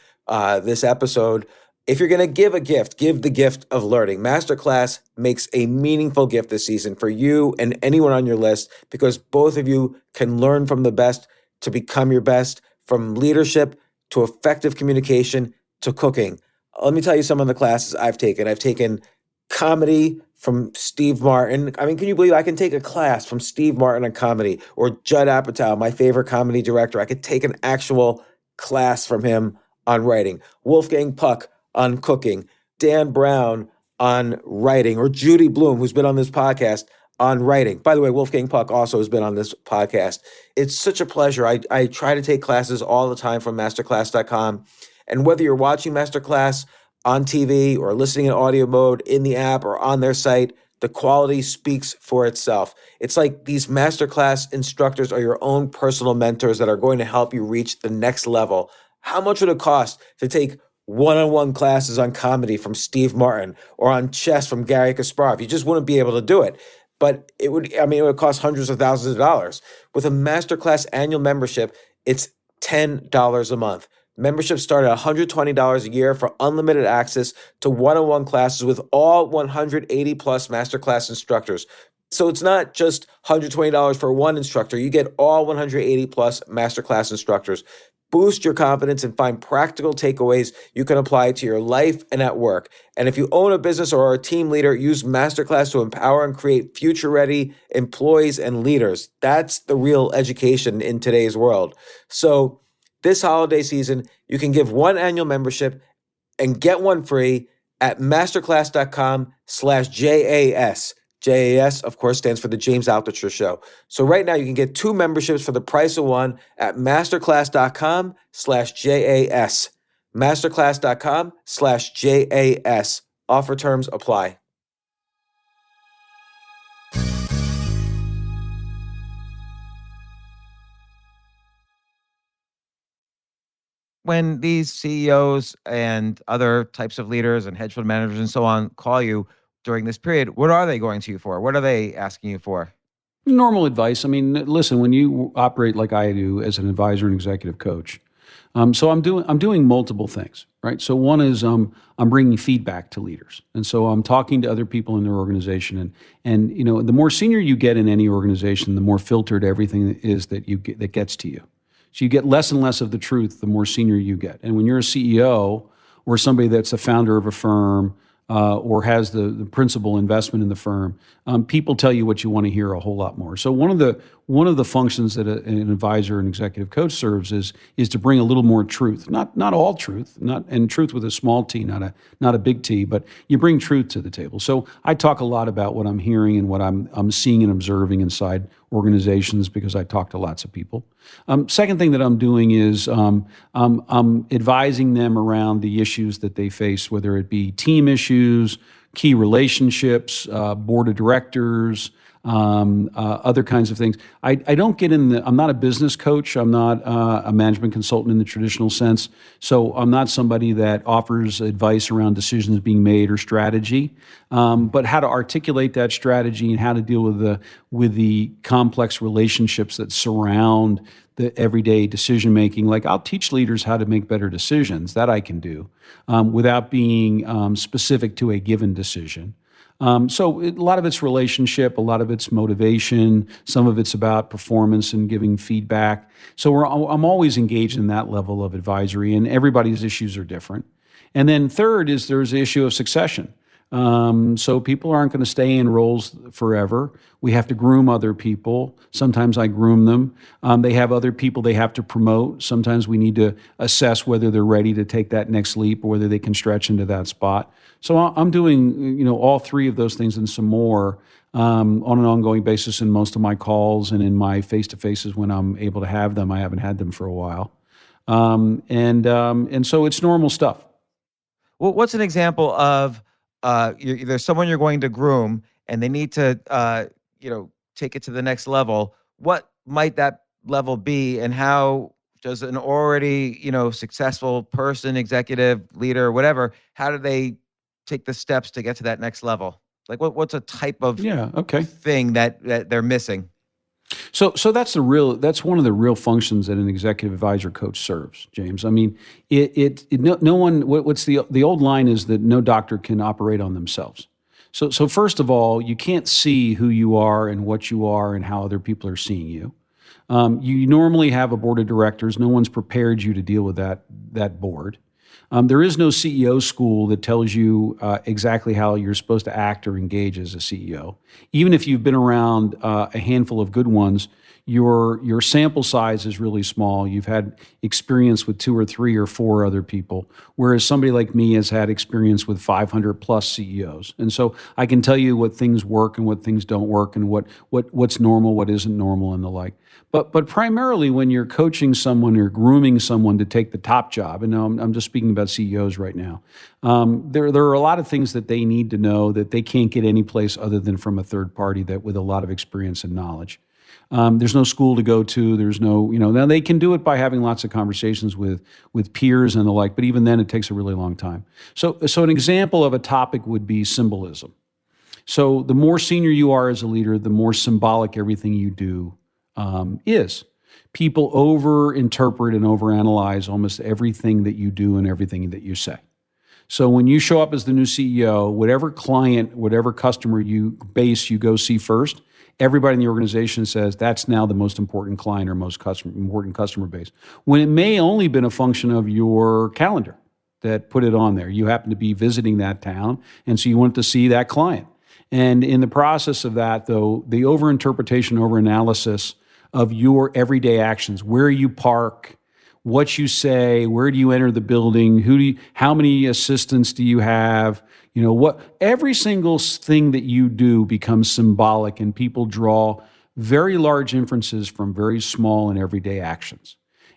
this episode. If you're going to give a gift, give the gift of learning. Masterclass makes a meaningful gift this season for you and anyone on your list, because both of you can learn from the best to become your best, from leadership to effective communication to cooking. Let me tell you some of the classes I've taken. I've taken comedy from Steve Martin. I mean, can you believe I can take a class from Steve Martin on comedy, or Judd Apatow, my favorite comedy director? I could take an actual class from him on writing. Wolfgang Puck on cooking. Dan Brown on writing, or Judy Bloom, who's been on this podcast, on writing. By the way, Wolfgang Puck also has been on this podcast. It's such a pleasure. I try to take classes all the time from masterclass.com. And whether you're watching Masterclass on TV or listening in audio mode in the app or on their site, the quality speaks for itself. It's like these Masterclass instructors are your own personal mentors that are going to help you reach the next level. How much would it cost to take one-on-one classes on comedy from Steve Martin or on chess from Gary Kasparov? You just wouldn't be able to do it. But it would cost hundreds of thousands of dollars. With a Masterclass annual membership, it's $10 a month. Memberships start at $120 a year for unlimited access to one-on-one classes with all 180 plus Masterclass instructors. So it's not just $120 for one instructor. You get all 180 plus Masterclass instructors. Boost your confidence and find practical takeaways you can apply to your life and at work. And if you own a business or are a team leader, use Masterclass to empower and create future-ready employees and leaders. That's the real education in today's world. So this holiday season, you can give one annual membership and get one free at masterclass.com/JAS. JAS, of course, stands for the James Altucher Show. So right now you can get two memberships for the price of one at masterclass.com/JAS. Masterclass.com/JAS. Offer terms apply. When these CEOs and other types of leaders and hedge fund managers and so on call you during this period, what are they going to you for? What are they asking you for? Normal advice. I mean, listen, when you operate like I do as an advisor and executive coach, so I'm doing multiple things, right? So one is I'm bringing feedback to leaders, and so I'm talking to other people in their organization, and the more senior you get in any organization, the more filtered everything is that gets to you. So you get less and less of the truth the more senior you get. And when you're a CEO or somebody that's a founder of a firm or has the principal investment in the firm, people tell you what you want to hear a whole lot more. So one of the one of the functions that an advisor and executive coach serves is to bring a little more truth, not all truth, and truth with a small t, not a big T, but you bring truth to the table. So I talk a lot about what I'm hearing and what I'm seeing and observing inside organizations because I talk to lots of people. Second thing that I'm doing is I'm advising them around the issues that they face, whether it be team issues, key relationships, board of directors, other kinds of things. I don't get I'm not a business coach. I'm not a management consultant in the traditional sense. So I'm not somebody that offers advice around decisions being made or strategy, but how to articulate that strategy and how to deal with the complex relationships that surround the everyday decision making. Like I'll teach leaders how to make better decisions. That I can do without being specific to a given decision. So a lot of it's relationship, a lot of it's motivation, some of it's about performance and giving feedback. So I'm always engaged in that level of advisory, and everybody's issues are different. And then third is there's the issue of succession. So people aren't going to stay in roles forever. We have to groom other people. Sometimes I groom them. They have other people they have to promote. Sometimes we need to assess whether they're ready to take that next leap or whether they can stretch into that spot. So I'm doing, all three of those things and some more on an ongoing basis in most of my calls and in my face-to-faces when I'm able to have them. I haven't had them for a while. And so it's normal stuff. Well, what's an example of there's someone you're going to groom and they need to, take it to the next level? What might that level be, and how does an already, successful person, executive, leader, whatever, how do they take the steps to get to that next level? Like what's a type of thing that they're missing? So that's one of the real functions that an executive advisor coach serves, James. I mean, no one. What's the old line is that no doctor can operate on themselves. So first of all, you can't see who you are and what you are and how other people are seeing you. You normally have a board of directors. No one's prepared you to deal with that board. There is no CEO school that tells you exactly how you're supposed to act or engage as a CEO. Even if you've been around a handful of good ones, your sample size is really small. You've had experience with 2 or 3 or 4 other people, whereas somebody like me has had experience with 500 plus CEOs. And so I can tell you what things work and what things don't work and what's normal, what isn't normal, and the like. But primarily when you're coaching someone or grooming someone to take the top job, and I'm just speaking about CEOs right now, there are a lot of things that they need to know that they can't get any place other than from a third party that with a lot of experience and knowledge. There's no school to go to. There's no, now they can do it by having lots of conversations with peers and the like, but even then it takes a really long time. So an example of a topic would be symbolism. So the more senior you are as a leader, the more symbolic everything you do is. People over-interpret and over-analyze almost everything that you do and everything that you say. So when you show up as the new CEO, whatever client, whatever customer you go see first, everybody in the organization says that's now the most important client or most important customer base. When it may only been a function of your calendar that put it on there. You happen to be visiting that town, and so you want to see that client. And in the process of that, though, the overinterpretation, overanalysis of your everyday actions, where you park, what you say, where do you enter the building, how many assistants do you have, every single thing that you do becomes symbolic, and people draw very large inferences from very small and everyday actions.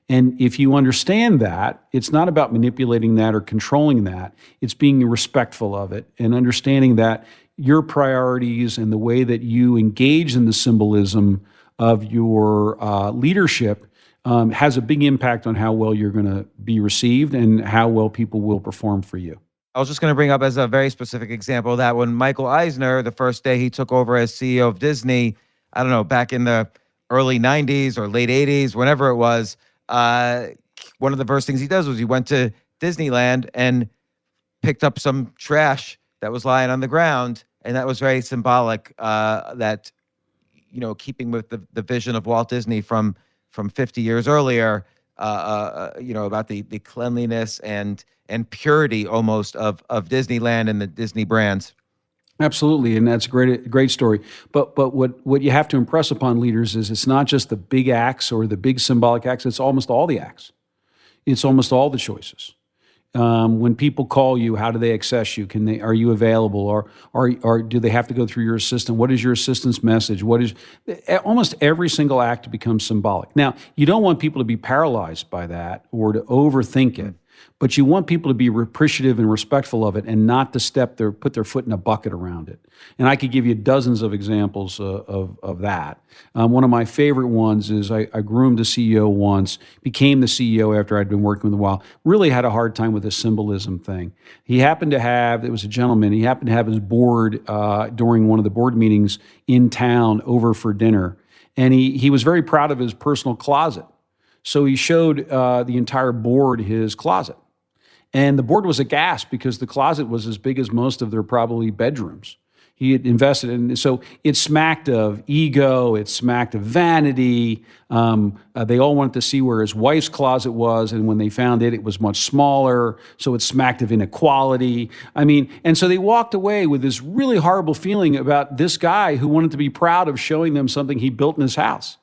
And if you understand that, it's not about manipulating that or controlling that. It's being respectful of it and understanding that your priorities and the way that you engage in the symbolism of your leadership has a big impact on how well you're going to be received and how well people will perform for you. I was just going to bring up as a very specific example that when Michael Eisner, the first day he took over as CEO of Disney, I don't know, back in the early 90s or late 80s, whenever it was, one of the first things he does was he went to Disneyland and picked up some trash that was lying on the ground. And that was very symbolic that, keeping with the vision of Walt Disney from 50 years earlier, about the cleanliness and purity almost of Disneyland and the Disney brands. Absolutely, and that's a great story. But what you have to impress upon leaders is it's not just the big acts or the big symbolic acts. It's almost all the acts. It's almost all the choices. When people call you, how do they access you? Are you available, or do they have to go through your assistant? What is your assistant's message? Almost every single act becomes symbolic. Now, you don't want people to be paralyzed by that or to overthink it, but you want people to be appreciative and respectful of it, and not to put their foot in a bucket around it. And I could give you dozens of examples of that. One of my favorite ones is I groomed a CEO once, became the CEO after I'd been working with him a while, really had a hard time with the symbolism thing. It was a gentleman, he happened to have his board during one of the board meetings in town over for dinner. And he was very proud of his personal closet. So he showed the entire board his closet. And the board was aghast because the closet was as big as most of their probably bedrooms. He had invested in, so it smacked of ego, it smacked of vanity. They all wanted to see where his wife's closet was, and when they found it, it was much smaller, so it smacked of inequality. And so they walked away with this really horrible feeling about this guy who wanted to be proud of showing them something he built in his house.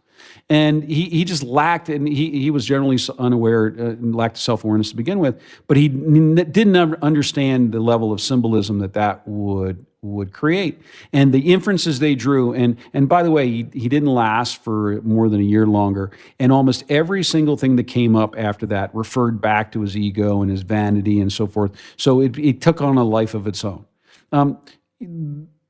And he just lacked, and he was generally unaware, and lacked self-awareness to begin with, but he didn't understand the level of symbolism that would create. And the inferences they drew, and by the way, he didn't last for more than a year longer, and almost every single thing that came up after that referred back to his ego and his vanity and so forth. So it took on a life of its own.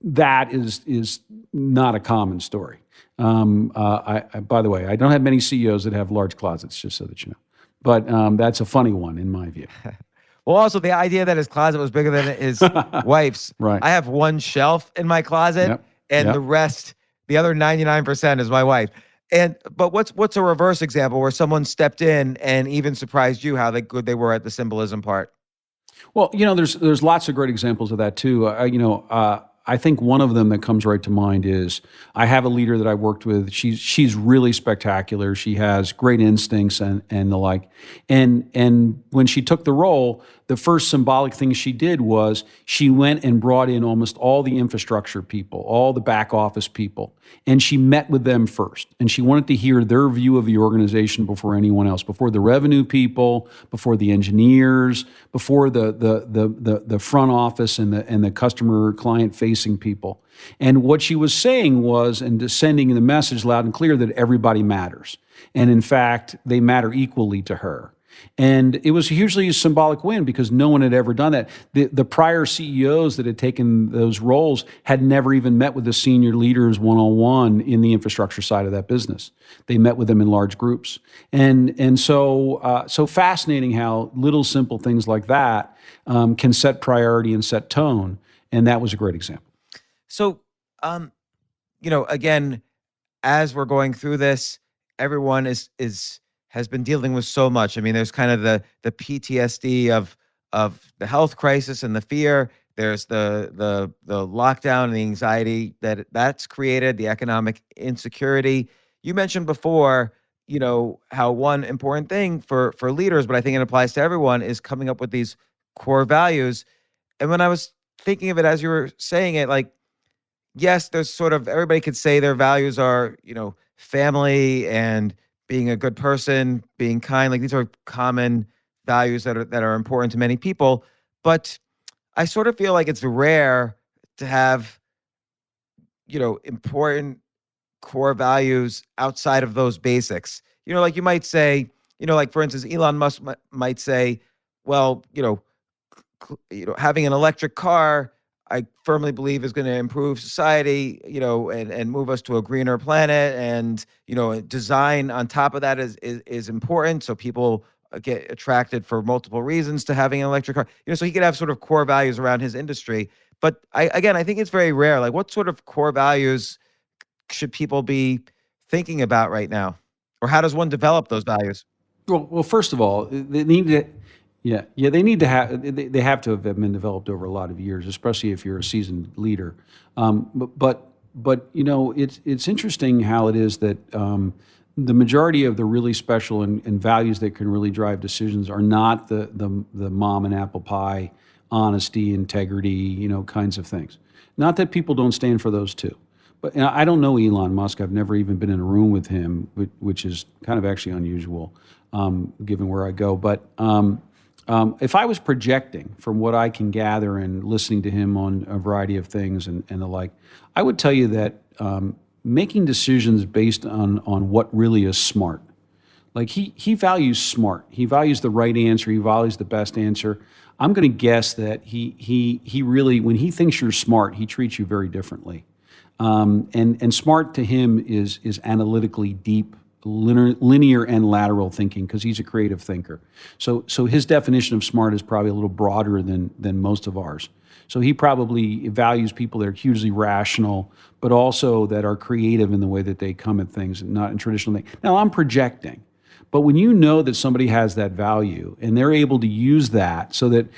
That is not a common story. By the way, I don't have many CEOs that have large closets, just so that you know. But that's a funny one in my view. Well, also the idea that his closet was bigger than his wife's. Right. I have one shelf in my closet, and the rest, the other 99% is my wife. But what's a reverse example where someone stepped in and even surprised you how good they were at the symbolism part? Well, there's lots of great examples of that too. I think one of them that comes right to mind is I have a leader that I worked with. She's really spectacular. She has great instincts and the like. And when she took the role, the first symbolic thing she did was she went and brought in almost all the infrastructure people, all the back office people, and she met with them first. And she wanted to hear their view of the organization before anyone else, before the revenue people, before the engineers, before the front office and the customer client facing people. And what she was saying was, and sending the message loud and clear, that everybody matters. And in fact, they matter equally to her. And it was hugely a symbolic win because no one had ever done that. The prior CEOs that had taken those roles had never even met with the senior leaders one-on-one in the infrastructure side of that business. They met with them in large groups. And so fascinating how little simple things like that can set priority and set tone. And that was a great example. So, again, as we're going through this, everyone has been dealing with so much. There's kind of the PTSD of the health crisis and the fear. There's the lockdown and the anxiety that's created, the economic insecurity. You mentioned before, how one important thing for leaders, but I think it applies to everyone, is coming up with these core values. And when I was thinking of it as you were saying it, like, yes, there's sort of, everybody could say their values are, family and being a good person, being kind. Like, these are common values that are important to many people. But I sort of feel like it's rare to have, important core values outside of those basics. Like you might say, like for instance, Elon Musk might say, well, having an electric car, I firmly believe is going to improve society, and move us to a greener planet. And, design on top of that is important. So people get attracted for multiple reasons to having an electric car, so he could have sort of core values around his industry. But I think it's very rare. Like, what sort of core values should people be thinking about right now? Or how does one develop those values? Well, first of all, they need to. They need to have. They have to have been developed over a lot of years, especially if you're a seasoned leader. But it's interesting how it is that the majority of the really special and values that can really drive decisions are not the mom and apple pie honesty, integrity, kinds of things. Not that people don't stand for those too. But I don't know Elon Musk. I've never even been in a room with him, which is kind of actually unusual, given where I go. But if I was projecting from what I can gather and listening to him on a variety of things and the like, I would tell you that making decisions based on what really is smart. Like he values smart. He values the right answer. He values the best answer. I'm going to guess that he really, when he thinks you're smart, he treats you very differently. And smart to him is analytically deep, linear and lateral thinking, because he's a creative thinker. So his definition of smart is probably a little broader than most of ours. So he probably values people that are hugely rational, but also that are creative in the way that they come at things, not in traditional things. Now, I'm projecting. But when you know that somebody has that value and they're able to use that so that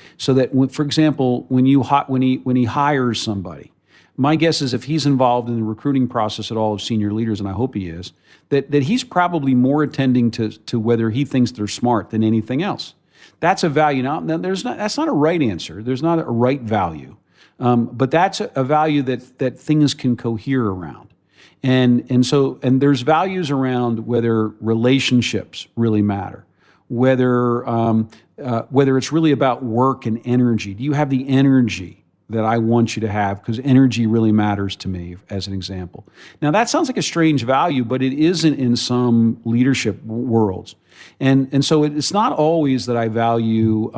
for example, when he hires somebody, my guess is if he's involved in the recruiting process at all of senior leaders, and I hope he is, that he's probably more attending to whether he thinks they're smart than anything else. That's a value. Now that's not a right answer. There's not a right value, but that's a value that things can cohere around. And there's values around whether relationships really matter, whether it's really about work and energy. Do you have the energy that I want you to have? Because energy really matters to me, as an example. Now, that sounds like a strange value, but it isn't in some leadership worlds. And so it's not always that I value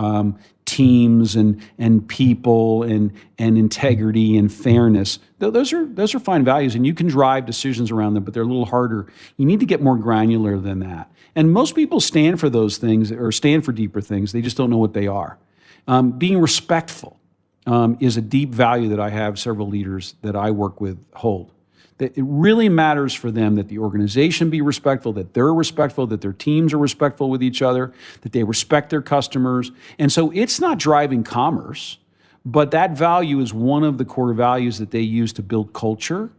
teams and people and integrity and fairness. Those are fine values, and you can drive decisions around them, but they're a little harder. You need to get more granular than that. And most people stand for those things or stand for deeper things. They just don't know what they are. Being respectful is a deep value that I have several leaders that I work with hold. That it really matters for them that the organization be respectful, that they're respectful, that their teams are respectful with each other, that they respect their customers. And so it's not driving commerce, but that value is one of the core values that they use to build culture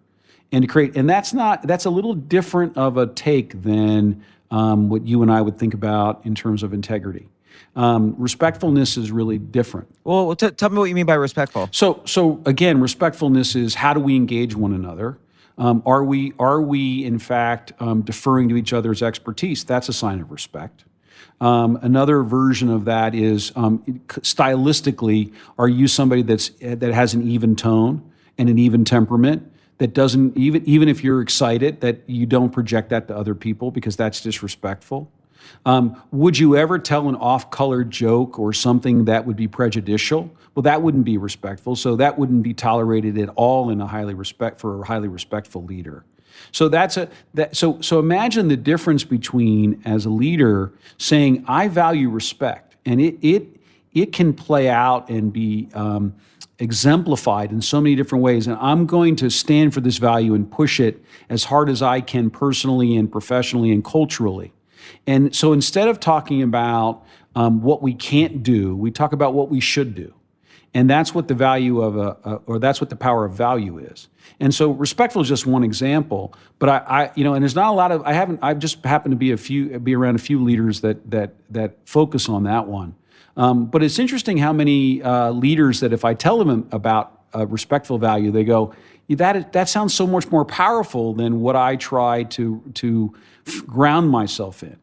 and to create. And that's a little different of a take than what you and I would think about in terms of integrity. Respectfulness is really different. Well, tell me what you mean by respectful. So again, respectfulness is how do we engage one another? Are we in fact deferring to each other's expertise? That's a sign of respect. Another version of that is stylistically, are you somebody that has an even tone and an even temperament? That doesn't even if you're excited, that you don't project that to other people because that's disrespectful. Would you ever tell an off-color joke or something that would be prejudicial? Well, that wouldn't be respectful. So that wouldn't be tolerated at all in a highly respectful leader. So so imagine the difference between, as a leader, saying I value respect, and it can play out and be exemplified in so many different ways. And I'm going to stand for this value and push it as hard as I can personally and professionally and culturally. And so instead of talking about what we can't do, we talk about what we should do. And that's what the value of or that's what the power of value is. And so respectful is just one example, but and there's not a lot of, I've just happened to be around a few leaders that focus on that one. But it's interesting how many leaders that if I tell them about a respectful value, they go, that sounds so much more powerful than what I try to ground myself in.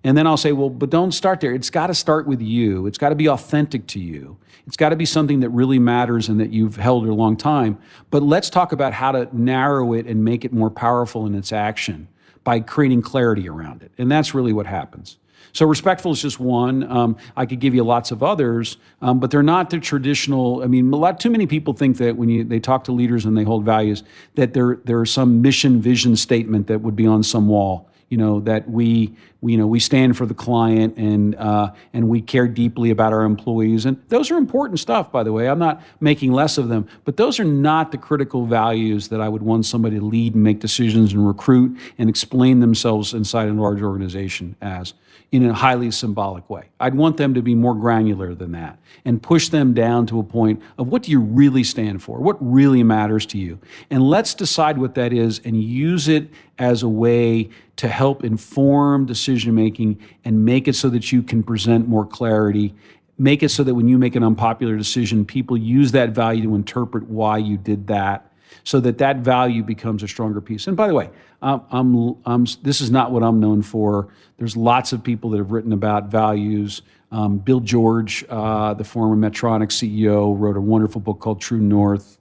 And then I'll say, well, but don't start there. It's got to start with you. It's got to be authentic to you. It's got to be something that really matters and that you've held a long time. But let's talk about how to narrow it and make it more powerful in its action by creating clarity around it. And that's really what happens. So respectful is just one. I could give you lots of others, but they're not the traditional. I mean, too many people think that when they talk to leaders and they hold values, that there's some mission vision statement that would be on some wall. That we stand for the client and we care deeply about our employees. And those are important stuff, by the way. I'm not making less of them, but those are not the critical values that I would want somebody to lead and make decisions and recruit and explain themselves inside a large organization as, in a highly symbolic way. I'd want them to be more granular than that and push them down to a point of what do you really stand for? What really matters to you? And let's decide what that is and use it as a way to help inform decision-making and make it so that you can present more clarity make it so that when you make an unpopular decision, people use that value to interpret why you did that, so that that value becomes a stronger piece. And by the way, this is not what I'm known for. There's lots of people that have written about values. Bill George, the former Medtronic CEO, wrote a wonderful book called True North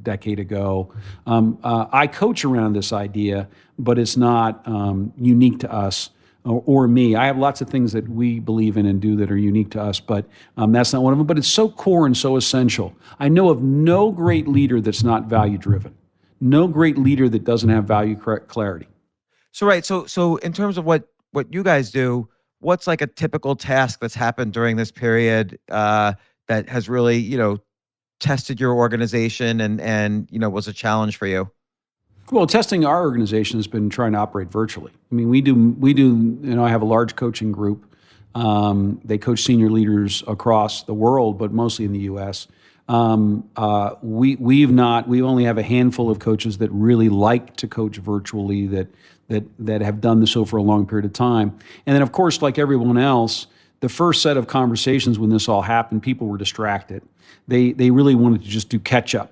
decade ago. I coach around this idea, but it's not unique to us or me. I have lots of things that we believe in and do that are unique to us, but that's not one of them. But it's so core and so essential. I know of no great leader that's not value-driven. No great leader that doesn't have value clarity. So right. So in terms of what you guys do, what's like a typical task that's happened during this period that has really, tested your organization and was a challenge for you? Well, testing our organization has been trying to operate virtually. I mean, we do. I have a large coaching group. They coach senior leaders across the world, but mostly in the U.S. We only have a handful of coaches that really like to coach virtually that have done this so for a long period of time. And then, of course, like everyone else, the first set of conversations when this all happened, people were distracted. They really wanted to just do catch up.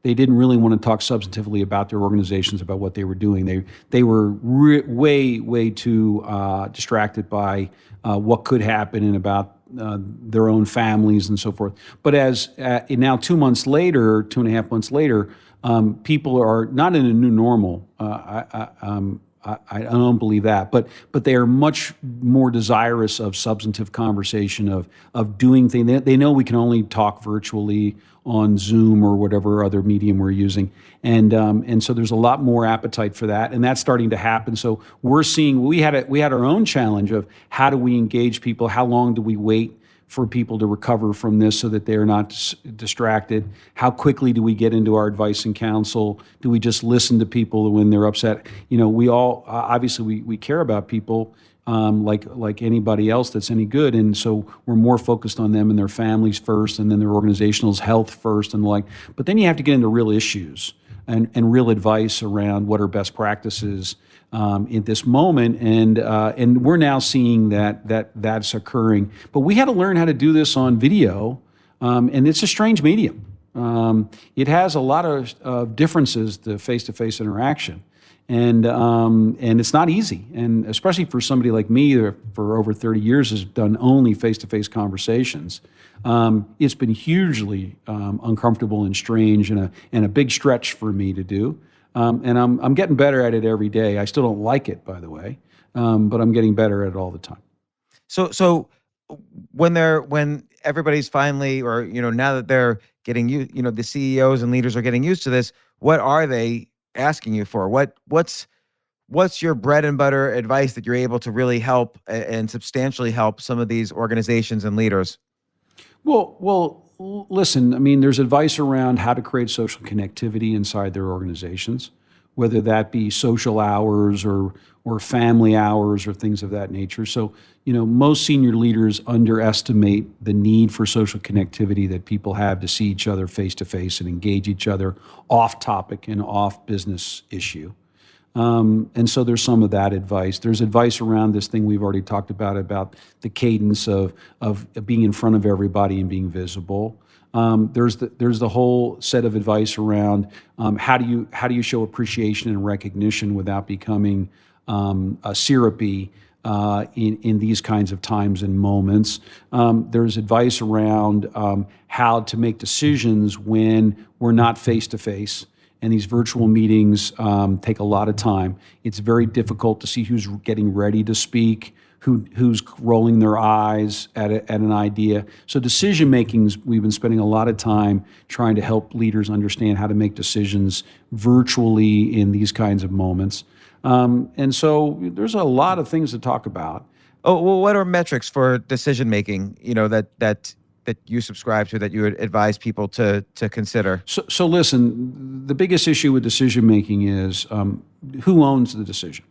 They didn't really want to talk substantively about their organizations, about what they were doing. They were way too distracted by what could happen and about their own families and so forth. But as now 2 months later, 2.5 months later, people are not in a new normal. I don't believe that, but they are much more desirous of substantive conversation, of doing things. They know we can only talk virtually on Zoom or whatever other medium we're using, and so there's a lot more appetite for that, and that's starting to happen. So we're seeing we had our own challenge of how do we engage people, how long do we wait for people to recover from this so that they're not distracted? How quickly do we get into our advice and counsel? Do we just listen to people when they're upset? We all obviously we care about people like anybody else that's any good, and so we're more focused on them and their families first, and then their organizational health first, and the like. But then you have to get into real issues and real advice around what are best practices in this moment, and we're now seeing that's occurring. But we had to learn how to do this on video, and it's a strange medium. It has a lot of differences to face-to-face interaction, and it's not easy. And especially for somebody like me, that for over 30 years has done only face-to-face conversations, it's been hugely uncomfortable and strange, and a big stretch for me to do. And I'm getting better at it every day. I still don't like it, by the way, but I'm getting better at it all the time. So when everybody's finally, or now that they're getting the CEOs and leaders are getting used to this, what are they asking you for? What's your bread and butter advice that you're able to really help and substantially help some of these organizations and leaders? Well, listen, I mean, there's advice around how to create social connectivity inside their organizations, whether that be social hours or family hours or things of that nature. So, most senior leaders underestimate the need for social connectivity that people have to see each other face to face and engage each other off topic and off business issue. And so there's some of that advice. There's advice around this thing we've already talked about the cadence of being in front of everybody and being visible. There's the whole set of advice around how do you show appreciation and recognition without becoming syrupy in these kinds of times and moments. There's advice around how to make decisions when we're not face to face. And these virtual meetings take a lot of time. It's very difficult to see who's getting ready to speak, who's rolling their eyes at an idea. So decision makings, we've been spending a lot of time trying to help leaders understand how to make decisions virtually in these kinds of moments. And so there's a lot of things to talk about. Oh, well, what are metrics for decision making? That you subscribe to, that you would advise people to consider? So listen, the biggest issue with decision making is who owns the decision.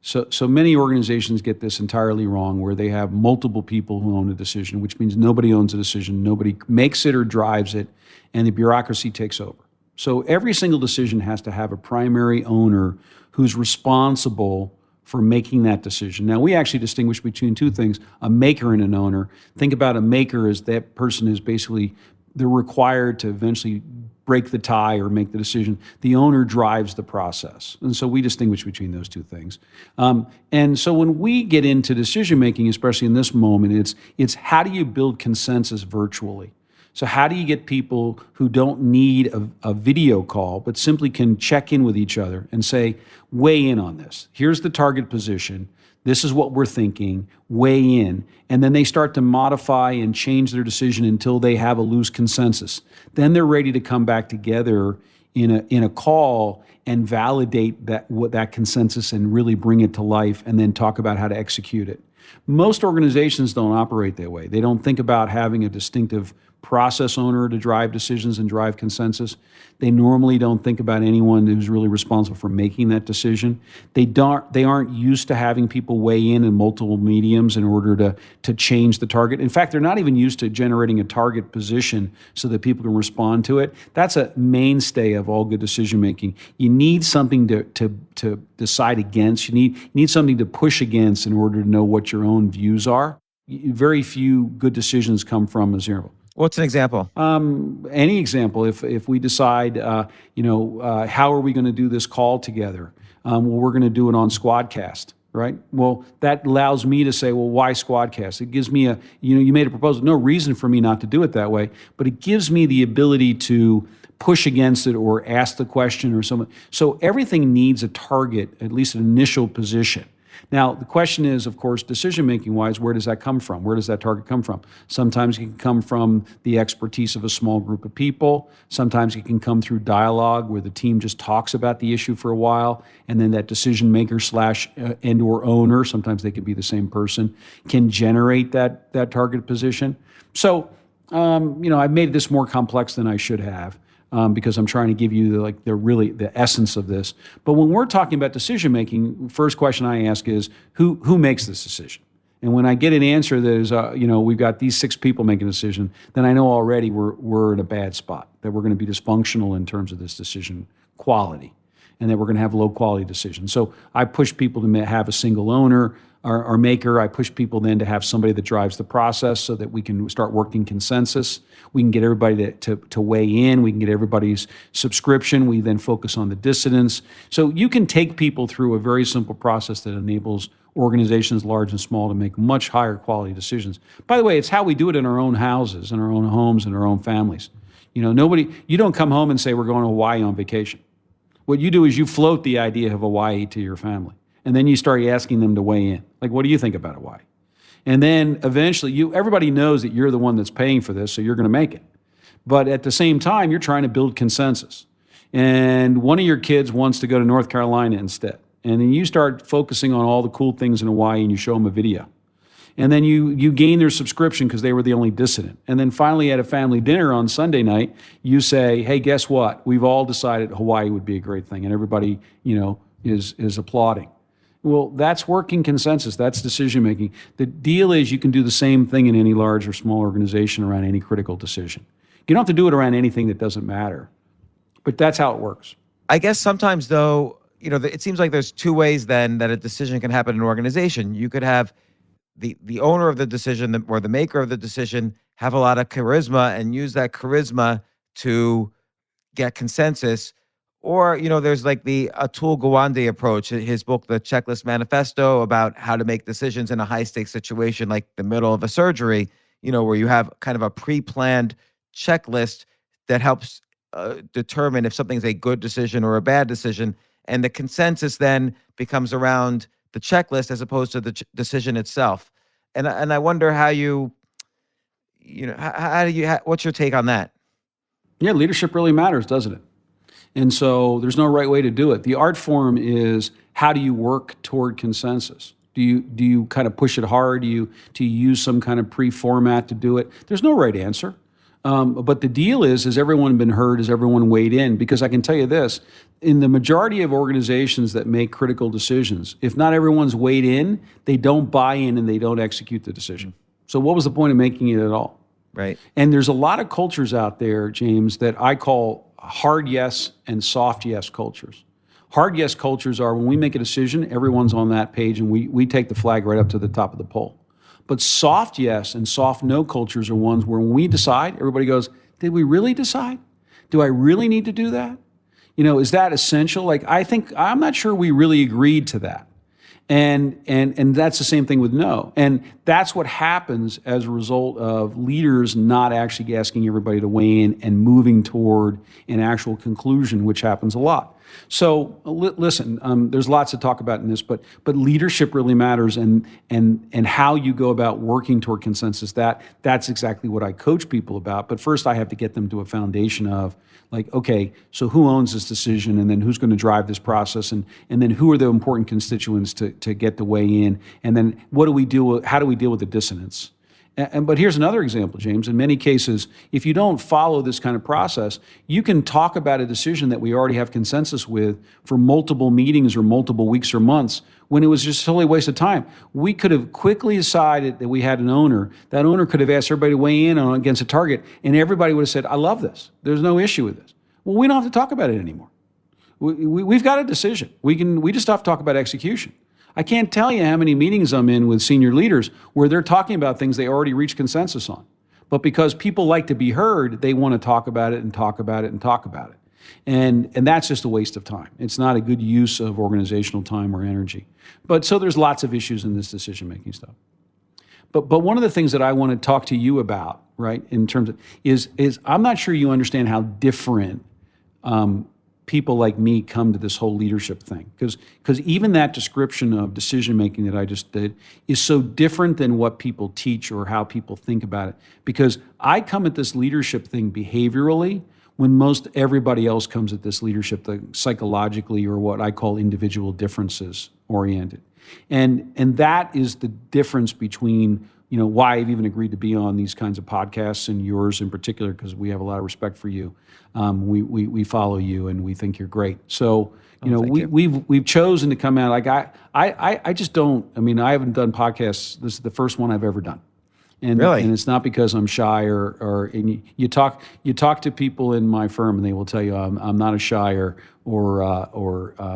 So many organizations get this entirely wrong, where they have multiple people who own a decision, which means nobody owns a decision, nobody makes it or drives it, and the bureaucracy takes over. So every single decision has to have a primary owner who's responsible for making that decision. Now, we actually distinguish between two things, a maker and an owner. Think about a maker as that person is basically, they're required to eventually break the tie or make the decision. The owner drives the process. And so we distinguish between those two things. And so when we get into decision making, especially in this moment, it's how do you build consensus virtually? So how do you get people who don't need a video call, but simply can check in with each other and say, weigh in on this. Here's the target position. This is what we're thinking. Weigh in. And then they start to modify and change their decision until they have a loose consensus. Then they're ready to come back together in a call and validate that consensus and really bring it to life and then talk about how to execute it. Most organizations don't operate that way. They don't think about having a distinctive process owner to drive decisions and drive consensus. They normally don't think about anyone who's really responsible for making that decision. They aren't used to having people weigh in multiple mediums in order to change the target. In fact, they're not even used to generating a target position so that people can respond to it. That's a mainstay of all good decision making. You need something to decide against. You need something to push against in order to know what your own views are. Very few good decisions come from a zero. What's an example? Any example. If we decide, how are we going to do this call together? Well, we're going to do it on Squadcast, right? Well, that allows me to say, well, why Squadcast? It gives me you made a proposal. No reason for me not to do it that way, but it gives me the ability to push against it or ask the question or something. So everything needs a target, at least an initial position. Now, the question is, of course, decision-making wise, where does that come from? Where does that target come from? Sometimes it can come from the expertise of a small group of people. Sometimes it can come through dialogue where the team just talks about the issue for a while, and then that decision-maker / and/or owner, sometimes they could be the same person, can generate that target position. So, I've made this more complex than I should have. Because I'm trying to give you the essence of this. But when we're talking about decision making, first question I ask is who makes this decision? And when I get an answer that is, we've got these 6 people making a decision, then I know already we're in a bad spot, that we're going to be dysfunctional in terms of this decision quality, and that we're going to have low quality decisions. So I push people to have a single owner or maker. I push people then to have somebody that drives the process so that we can start working consensus. We can get everybody to weigh in. We can get everybody's subscription. We then focus on the dissidents. So you can take people through a very simple process that enables organizations large and small to make much higher quality decisions. By the way, it's how we do it in our own houses, in our own homes, in our own families. You don't come home and say, we're going to Hawaii on vacation. What you do is you float the idea of Hawaii to your family. And then you start asking them to weigh in. Like, what do you think about Hawaii? And then eventually everybody knows that you're the one that's paying for this, so you're going to make it. But at the same time, you're trying to build consensus. And one of your kids wants to go to North Carolina instead. And then you start focusing on all the cool things in Hawaii and you show them a video. And then you gain their subscription because they were the only dissident. And then finally at a family dinner on Sunday night, you say, hey, guess what? We've all decided Hawaii would be a great thing. And everybody, is applauding. Well, that's working consensus. That's decision-making. The deal is you can do the same thing in any large or small organization around any critical decision. You don't have to do it around anything that doesn't matter. But that's how it works. I guess sometimes, though, it seems like there's 2 ways then that a decision can happen in an organization. You could have the owner of the decision or the maker of the decision have a lot of charisma and use that charisma to get consensus. Or, there's like the Atul Gawande approach, his book, The Checklist Manifesto, about how to make decisions in a high-stakes situation like the middle of a surgery, where you have kind of a pre-planned checklist that helps determine if something's a good decision or a bad decision. And the consensus then becomes around the checklist as opposed to the decision itself. And I wonder how what's your take on that? Yeah, leadership really matters, doesn't it? And so there's no right way to do it. The art form is, how do you work toward consensus? Do you kind of push it hard? Do you use some kind of pre-format to do it? There's no right answer. But the deal is, has everyone been heard? Has everyone weighed in? Because I can tell you this, in the majority of organizations that make critical decisions, if not everyone's weighed in, they don't buy in and they don't execute the decision. So what was the point of making it at all? Right. And there's a lot of cultures out there, James, that I call hard yes and soft yes cultures. Hard yes cultures are when we make a decision, everyone's on that page, and we take the flag right up to the top of the pole. But soft yes and soft no cultures are ones where when we decide, everybody goes, did we really decide? Do I really need to do that? Is that essential? Like, I'm not sure we really agreed to that. And that's the same thing with no. And that's what happens as a result of leaders not actually asking everybody to weigh in and moving toward an actual conclusion, which happens a lot. So listen, there's lots to talk about in this, but leadership really matters, and how you go about working toward consensus. That's exactly what I coach people about. But first, I have to get them to a foundation of, like, okay, so who owns this decision, and then who's going to drive this process, and then who are the important constituents to get the weigh in, and then how do we deal with the dissonance? But here's another example, James. In many cases, if you don't follow this kind of process, you can talk about a decision that we already have consensus with for multiple meetings or multiple weeks or months when it was just totally a waste of time. We could have quickly decided that we had an owner. That owner could have asked everybody to weigh in against a target, and everybody would have said, I love this. There's no issue with this. Well, we don't have to talk about it anymore. We've got a decision. We just have to talk about execution. I can't tell you how many meetings I'm in with senior leaders where they're talking about things they already reached consensus on. But because people like to be heard, they want to talk about it and talk about it and talk about it. And that's just a waste of time. It's not a good use of organizational time or energy. But so there's lots of issues in this decision-making stuff. But one of the things that I want to talk to you about, right, in terms of, is I'm not sure you understand how different people like me come to this whole leadership thing. Because even that description of decision-making that I just did is so different than what people teach or how people think about it. Because I come at this leadership thing behaviorally when most everybody else comes at this leadership thing psychologically, or what I call individual differences oriented. And that is the difference between why I've even agreed to be on these kinds of podcasts, and yours in particular, because we have a lot of respect for you. We follow you, and we think you're great. So we've chosen to come out. Like I just don't. I mean, I haven't done podcasts. This is the first one I've ever done. And, really? And it's not because I'm shy and you talk to people in my firm, and they will tell you I'm not a shy or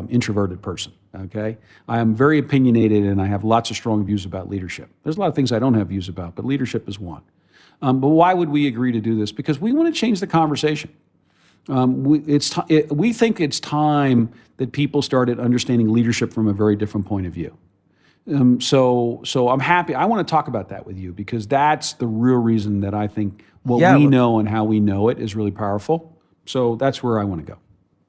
introverted person. Okay, I am very opinionated, and I have lots of strong views about leadership. There's a lot of things I don't have views about, but leadership is one. But why would we agree to do this? Because we want to change the conversation. We think it's time that people started understanding leadership from a very different point of view. So I'm happy. I want to talk about that with you, because that's the real reason that I think what we know and how we know it is really powerful. So that's where I want to go.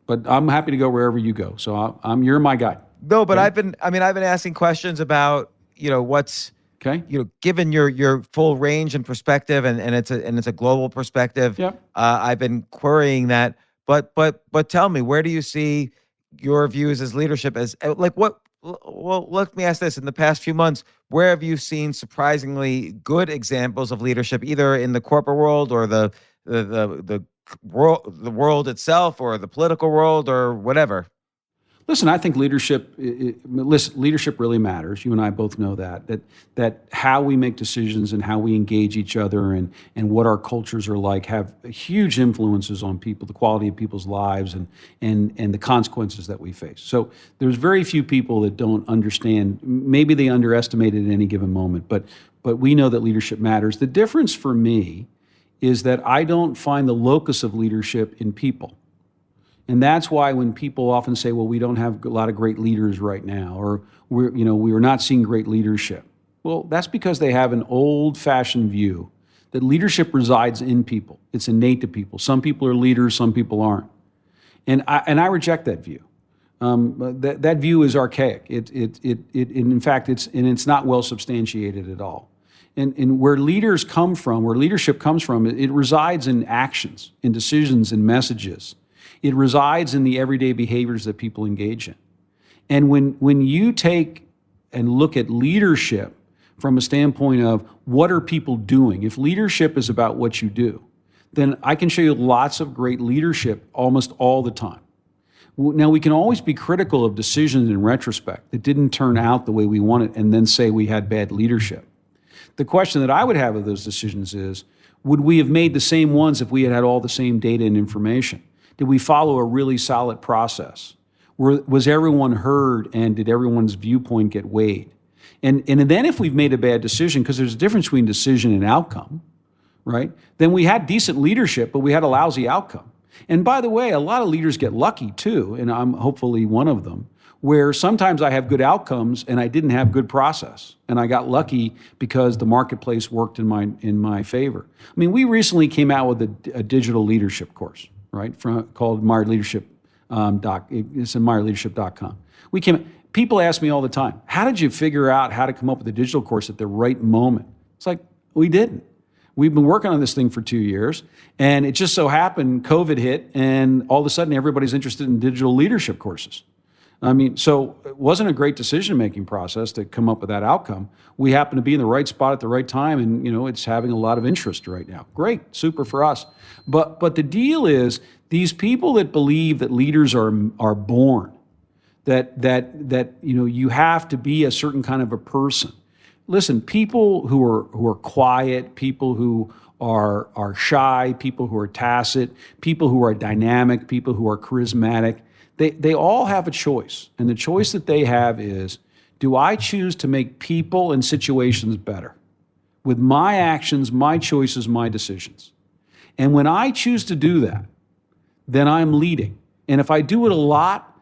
But I'm happy to go wherever you go. So you're my guide. No, but okay? I've been asking questions about, what's, okay, given your full range and perspective, and it's a global perspective. Yep. I've been querying that, but tell me, where do you see your views as leadership as, like, what? Well, let me ask this: in the past few months, where have you seen surprisingly good examples of leadership, either in the corporate world or the world itself, or the political world, or whatever? Listen, I think leadership really matters. You and I both know that how we make decisions and how we engage each other and what our cultures are like have huge influences on people, the quality of people's lives and the consequences that we face. So there's very few people that don't understand. Maybe they underestimate it at any given moment, but we know that leadership matters. The difference for me is that I don't find the locus of leadership in people. And that's why when people often say, well, we don't have a lot of great leaders right now, or we're not seeing great leadership. Well, that's because they have an old-fashioned view that leadership resides in people. It's innate to people. Some people are leaders, some people aren't. And I reject that view. That view is archaic. In fact, it's not well substantiated at all. And where leadership comes from, it resides in actions, in decisions, in messages. It resides in the everyday behaviors that people engage in. And when you take and look at leadership from a standpoint of what are people doing, if leadership is about what you do, then I can show you lots of great leadership almost all the time. Now, we can always be critical of decisions in retrospect that didn't turn out the way we wanted and then say we had bad leadership. The question that I would have of those decisions is, would we have made the same ones if we had all the same data and information? Did we follow a really solid process? Was everyone heard, and did everyone's viewpoint get weighed? And then if we've made a bad decision, because there's a difference between decision and outcome, right? Then we had decent leadership, but we had a lousy outcome. And by the way, a lot of leaders get lucky too, and I'm hopefully one of them, where sometimes I have good outcomes and I didn't have good process. And I got lucky because the marketplace worked in my favor. I mean, we recently came out with a digital leadership course, right? Called Meyer Leadership it's in meyerleadership.com. People ask me all the time, how did you figure out how to come up with a digital course at the right moment? It's like, we didn't. We've been working on this thing for 2 years, and it just so happened COVID hit, and all of a sudden everybody's interested in digital leadership courses. I mean, so it wasn't a great decision-making process to come up with that outcome. We happen to be in the right spot at the right time, and it's having a lot of interest right now. Great, super for us. But the deal is, these people that believe that leaders are born, that you have to be a certain kind of a person. Listen, people who are quiet, people who are shy, people who are tacit, people who are dynamic, people who are charismatic, they all have a choice. And the choice that they have is, do I choose to make people and situations better with my actions, my choices, my decisions? And when I choose to do that, then I'm leading. And if I do it a lot,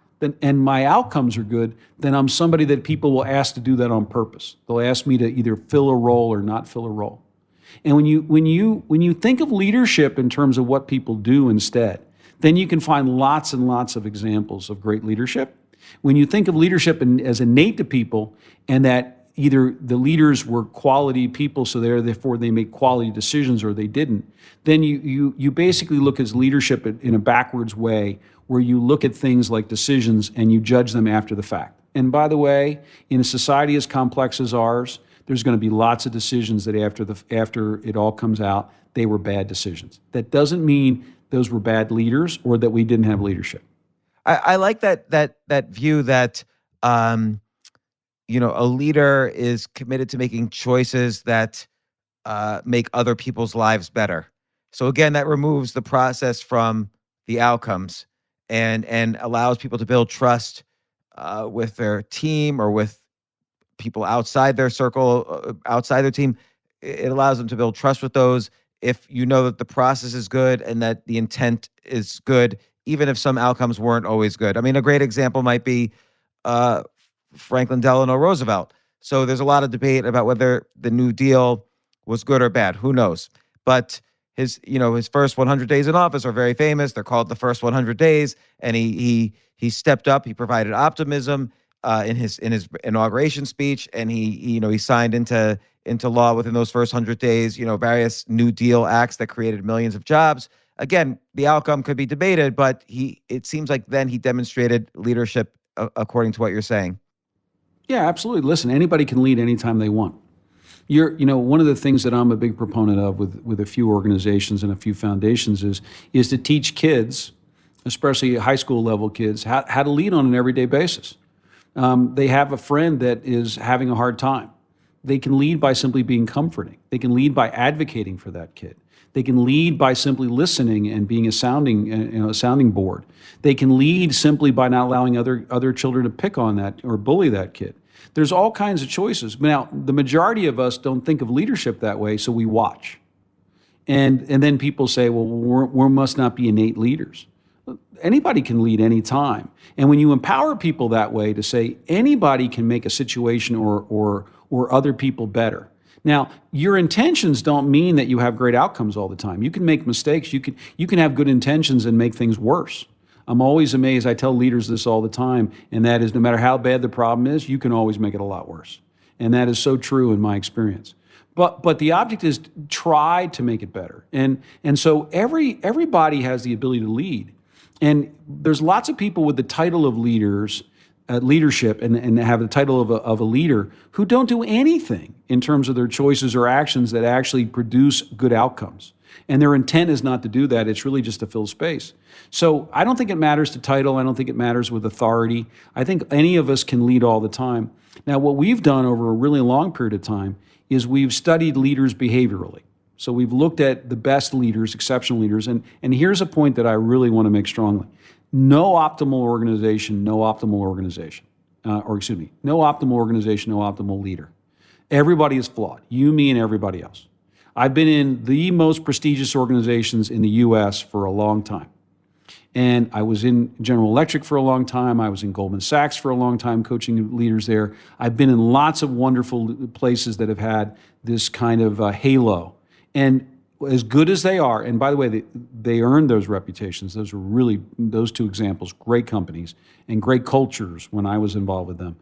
and my outcomes are good, then I'm somebody that people will ask to do that on purpose. They'll ask me to either fill a role or not fill a role. And when you think of leadership in terms of what people do instead, then you can find lots and lots of examples of great leadership. When you think of leadership as innate to people, and that either the leaders were quality people, so therefore they make quality decisions, or they didn't, then you basically look at leadership in a backwards way, where you look at things like decisions and you judge them after the fact. And by the way, in a society as complex as ours, there's going to be lots of decisions that after it all comes out, they were bad decisions. That doesn't mean those were bad leaders or that we didn't have leadership. I like that view that a leader is committed to making choices that make other people's lives better. So again, that removes the process from the outcomes and allows people to build trust with their team or with people outside their circle, outside their team. It allows them to build trust with those if you know that the process is good and that the intent is good, even if some outcomes weren't always good. I mean, a great example might be Franklin Delano Roosevelt. So there's a lot of debate about whether the New Deal was good or bad. Who knows? But his first 100 days in office are very famous. They're called the first 100 days, and he stepped up. He provided optimism in his inauguration speech, and he signed into law within those first 100 days. Various New Deal acts that created millions of jobs. Again, the outcome could be debated, but it seems like then he demonstrated leadership according to what you're saying. Yeah, absolutely. Listen, anybody can lead anytime they want. One of the things that I'm a big proponent of with a few organizations and a few foundations is to teach kids, especially high school level kids, how to lead on an everyday basis. They have a friend that is having a hard time. They can lead by simply being comforting. They can lead by advocating for that kid. They can lead by simply listening and being a sounding board. They can lead simply by not allowing other children to pick on that or bully that kid. There's all kinds of choices. Now, the majority of us don't think of leadership that way, so we watch. And then people say, well, we must not be innate leaders. Anybody can lead any time. And when you empower people that way to say anybody can make a situation or other people better. Now, your intentions don't mean that you have great outcomes all the time. You can make mistakes. You can have good intentions and make things worse. I'm always amazed. I tell leaders this all the time, and that is no matter how bad the problem is, you can always make it a lot worse. And that is so true in my experience. But the object is try to make it better. And so everybody has the ability to lead. And there's lots of people with the title of leadership and have the title of a leader who don't do anything in terms of their choices or actions that actually produce good outcomes. And their intent is not to do that. It's really just to fill space. So I don't think it matters to title. I don't think it matters with authority. I think any of us can lead all the time. Now, what we've done over a really long period of time is we've studied leaders behaviorally. So we've looked at the best leaders, exceptional leaders. And here's a point that I really want to make strongly. no optimal organization, no optimal organization. No optimal organization, no optimal leader. Everybody is flawed, you, me, and everybody else. I've been in the most prestigious organizations in the U.S. for a long time. And I was in General Electric for a long time. I was in Goldman Sachs for a long time, coaching leaders there. I've been in lots of wonderful places that have had this kind of halo. And as good as they are, and by the way, they earned those reputations. Those were really, those two examples, great companies and great cultures when I was involved with them.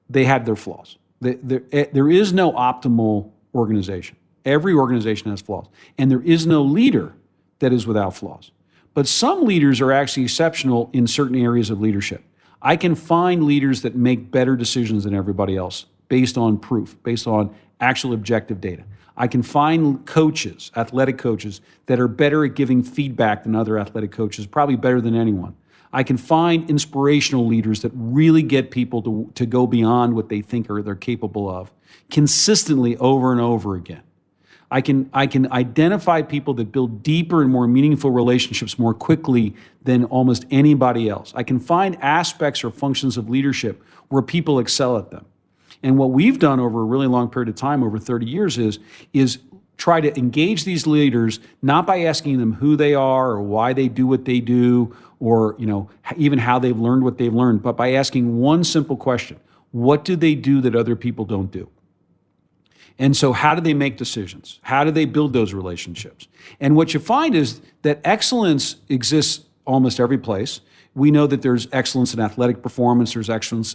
They had their flaws. There is no optimal organization. Every organization has flaws. And there is no leader that is without flaws. But some leaders are actually exceptional in certain areas of leadership. I can find leaders that make better decisions than everybody else based on proof, based on actual objective data. I can find coaches, athletic coaches, that are better at giving feedback than other athletic coaches, probably better than anyone. I can find inspirational leaders that really get people to go beyond what they think they're capable of consistently over and over again. I can identify people that build deeper and more meaningful relationships more quickly than almost anybody else. I can find aspects or functions of leadership where people excel at them. And what we've done over a really long period of time, over 30 years, is try to engage these leaders, not by asking them who they are or why they do what they do, or even how they've learned what they've learned, but by asking one simple question: what do they do that other people don't do? And so how do they make decisions? How do they build those relationships? And what you find is that excellence exists almost every place. We know that there's excellence in athletic performance, there's excellence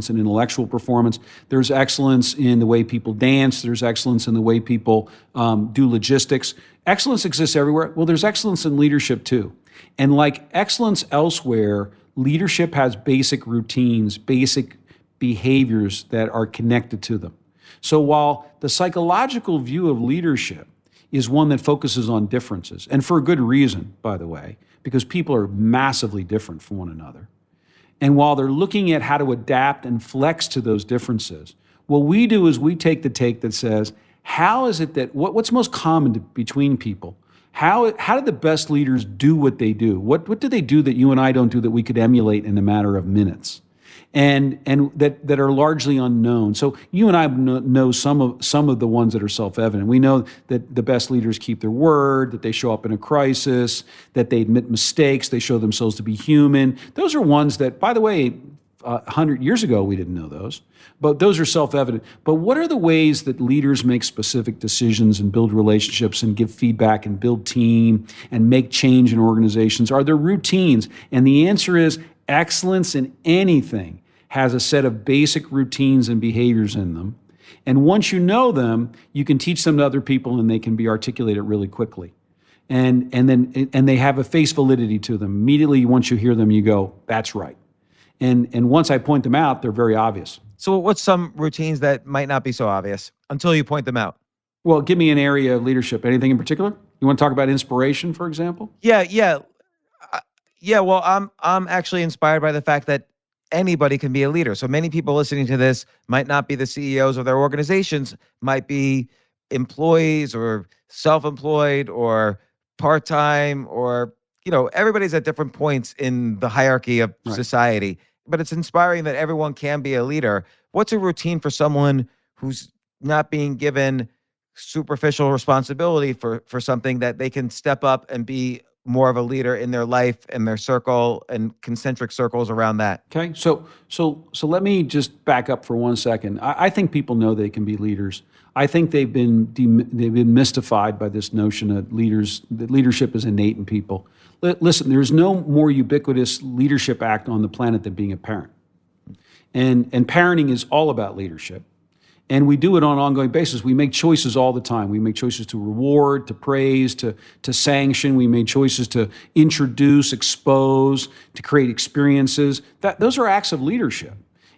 in intellectual performance, there's excellence in the way people dance, there's excellence in the way people do logistics. Excellence exists everywhere. Well, there's excellence in leadership too. And like excellence elsewhere, leadership has basic routines, basic behaviors that are connected to them. So while the psychological view of leadership is one that focuses on differences, and for a good reason, by the way, because people are massively different from one another. And while they're looking at how to adapt and flex to those differences, what we do is we take the take that says, how is it that, what's most common between people? How do the best leaders do what they do? What do they do that you and I don't do that we could emulate in a matter of minutes? And that are largely unknown. So you and I know some of the ones that are self-evident. We know that the best leaders keep their word, that they show up in a crisis, that they admit mistakes, they show themselves to be human. Those are ones that, by the way, 100 years ago we didn't know those, but those are self-evident. But what are the ways that leaders make specific decisions and build relationships and give feedback and build team and make change in organizations? Are there routines? And the answer is excellence in anything has a set of basic routines and behaviors in them. And once you know them, you can teach them to other people and they can be articulated really quickly. And they have a face validity to them. Immediately, once you hear them, you go, that's right. And once I point them out, they're very obvious. So what's some routines that might not be so obvious until you point them out? Well, give me an area of leadership. Anything in particular? You want to talk about inspiration, for example? Yeah. Well, I'm actually inspired by the fact that anybody can be a leader. So many people listening to this might not be the CEOs of their organizations, might be employees or self-employed or part-time, or everybody's at different points in the hierarchy of society. But it's inspiring that everyone can be a leader. What's a routine for someone who's not being given superficial responsibility for something, that they can step up and be more of a leader in their life and their circle and concentric circles around that? Okay, so let me just back up for 1 second. I think people know they can be leaders. I think they've been mystified by this notion that leadership is innate in people. Listen, there's no more ubiquitous leadership act on the planet than being a parent. And parenting is all about leadership. And we do it on an ongoing basis. We make choices all the time. We make choices to reward, to praise, to sanction. We make choices to introduce, expose, to create experiences. Those are acts of leadership.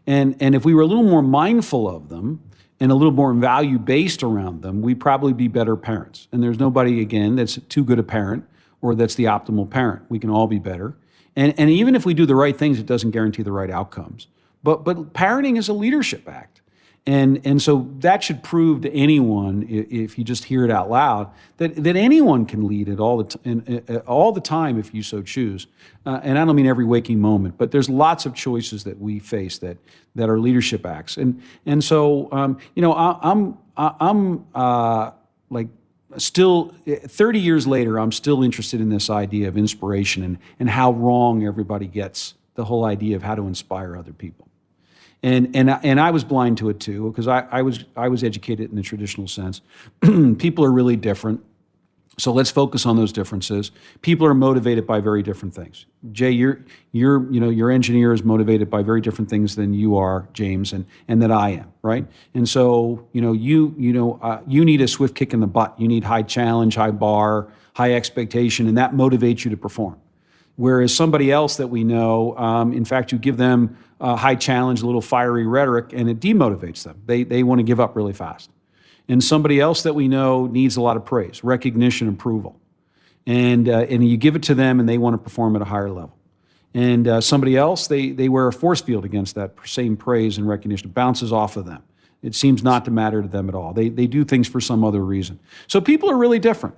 And if we were a little more mindful of them and a little more value-based around them, we'd probably be better parents. And there's nobody, again, that's too good a parent or that's the optimal parent. We can all be better. And even if we do the right things, it doesn't guarantee the right outcomes. But parenting is a leadership act. And so that should prove to anyone, if you just hear it out loud, that anyone can lead at all the time if you so choose. And I don't mean every waking moment, but there's lots of choices that we face that are leadership acts. And so I'm like still 30 years later, I'm still interested in this idea of inspiration and how wrong everybody gets the whole idea of how to inspire other people. And I was blind to it too, because I was educated in the traditional sense. People are really different. So let's focus on those differences. People are motivated by very different things. Jay, your engineer is motivated by very different things than you are, James, and that I am, right? And so you need a swift kick in the butt. You need high challenge, high bar, high expectation, and that motivates you to perform. Whereas somebody else that we know, in fact, you give them a high challenge, a little fiery rhetoric, and it demotivates them. They want to give up really fast. And somebody else that we know needs a lot of praise, recognition, approval. And you give it to them and they want to perform at a higher level. And somebody else, they wear a force field against that same praise and recognition. It bounces off of them. It seems not to matter to them at all. They do things for some other reason. So people are really different.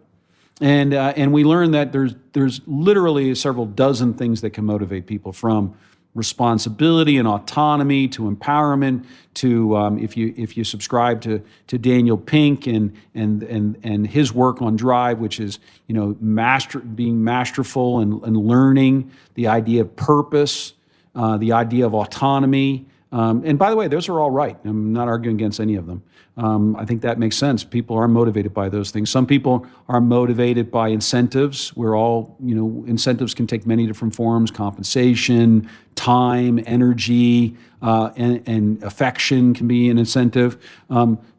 And we learn that there's literally several dozen things that can motivate people, from responsibility and autonomy to empowerment to if you subscribe to Daniel Pink and his work on Drive, which is being masterful and learning, the idea of purpose, the idea of autonomy. And by the way, those are all right. I'm not arguing against any of them. I think that makes sense. People are motivated by those things. Some people are motivated by incentives. Incentives can take many different forms: compensation, time, energy, and affection can be an incentive.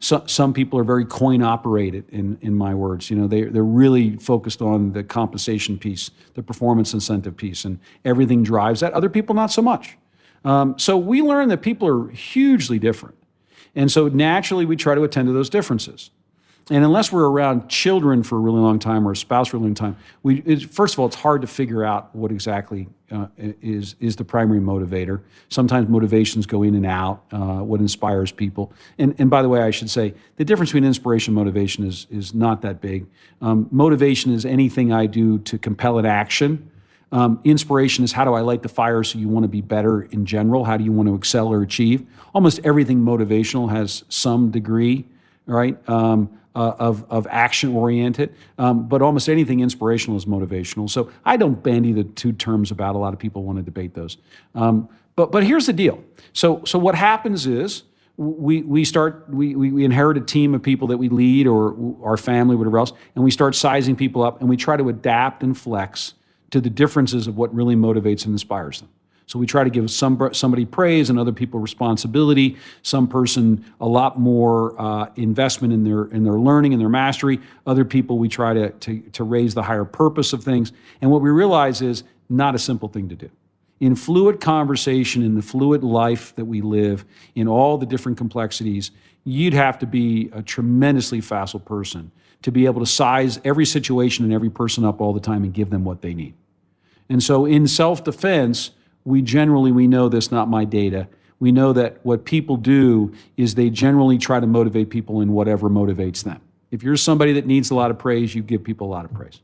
Some people are very coin operated, in my words. They're really focused on the compensation piece, the performance incentive piece, and everything drives that. Other people, not so much. So we learn that people are hugely different. And so naturally, we try to attend to those differences. And unless we're around children for a really long time or a spouse for a really long time, first of all, it's hard to figure out what exactly is the primary motivator. Sometimes motivations go in and out, what inspires people. And by the way, I should say, the difference between inspiration and motivation is not that big. Motivation is anything I do to compel an action. Inspiration is, how do I light the fire so you want to be better in general? How do you want to excel or achieve? Almost everything motivational has some degree, right, of action-oriented, but almost anything inspirational is motivational. So I don't bandy the two terms about. A lot of people want to debate those. But here's the deal. So what happens is we inherit a team of people that we lead, or our family, whatever else, and we start sizing people up, and we try to adapt and flex to the differences of what really motivates and inspires them. So we try to give somebody praise and other people responsibility, some person a lot more investment in their learning and their mastery. Other people, we try to raise the higher purpose of things. And what we realize is not a simple thing to do. In fluid conversation, in the fluid life that we live, in all the different complexities, you'd have to be a tremendously facile person to be able to size every situation and every person up all the time and give them what they need. And so in self-defense, we know this, not my data, we know that what people do is they generally try to motivate people in whatever motivates them. If you're somebody that needs a lot of praise, you give people a lot of praise.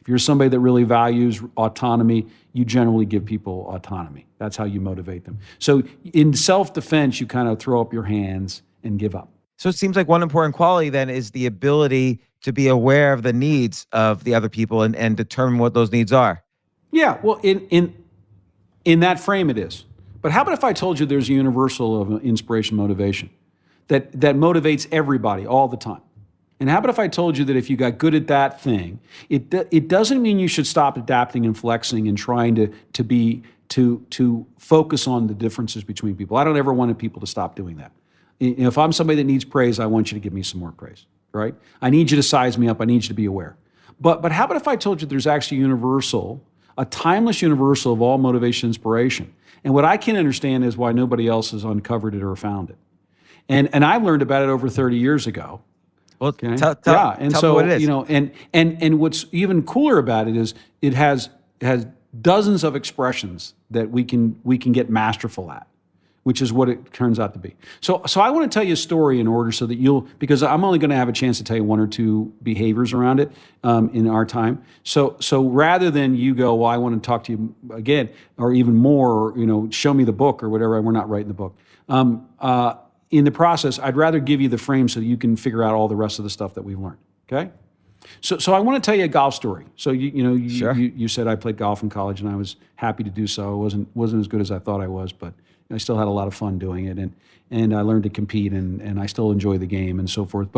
If you're somebody that really values autonomy, you generally give people autonomy. That's how you motivate them. So in self-defense, you kind of throw up your hands and give up. So it seems like one important quality then is the ability to be aware of the needs of the other people and determine what those needs are. Yeah, well, in that frame it is. But how about if I told you there's a universal of inspiration motivation that motivates everybody all the time? And how about if I told you that if you got good at that thing, it doesn't mean you should stop adapting and flexing and trying to focus on the differences between people. I don't ever want people to stop doing that. If I'm somebody that needs praise, I want you to give me some more praise, right? I need you to size me up. I need you to be aware. But how about if I told you there's actually a timeless universal of all motivation and inspiration? And what I can't understand is why nobody else has uncovered it or found it. And I learned about it over 30 years ago. Well, okay? tell me what it is. And what's even cooler about it is it has dozens of expressions that we can get masterful at. which is what it turns out to be. So I want to tell you a story in order so that because I'm only going to have a chance to tell you one or two behaviors around it in our time. So rather than you go, well, I want to talk to you again, or even more, or, show me the book or whatever, we're not writing the book. In the process, I'd rather give you the frame so that you can figure out all the rest of the stuff that we've learned, okay? So I want to tell you a golf story. So you said I played golf in college, and I was happy to do so. I wasn't as good as I thought I was, but I still had a lot of fun doing it, and I learned to compete, and I still enjoy the game and so forth.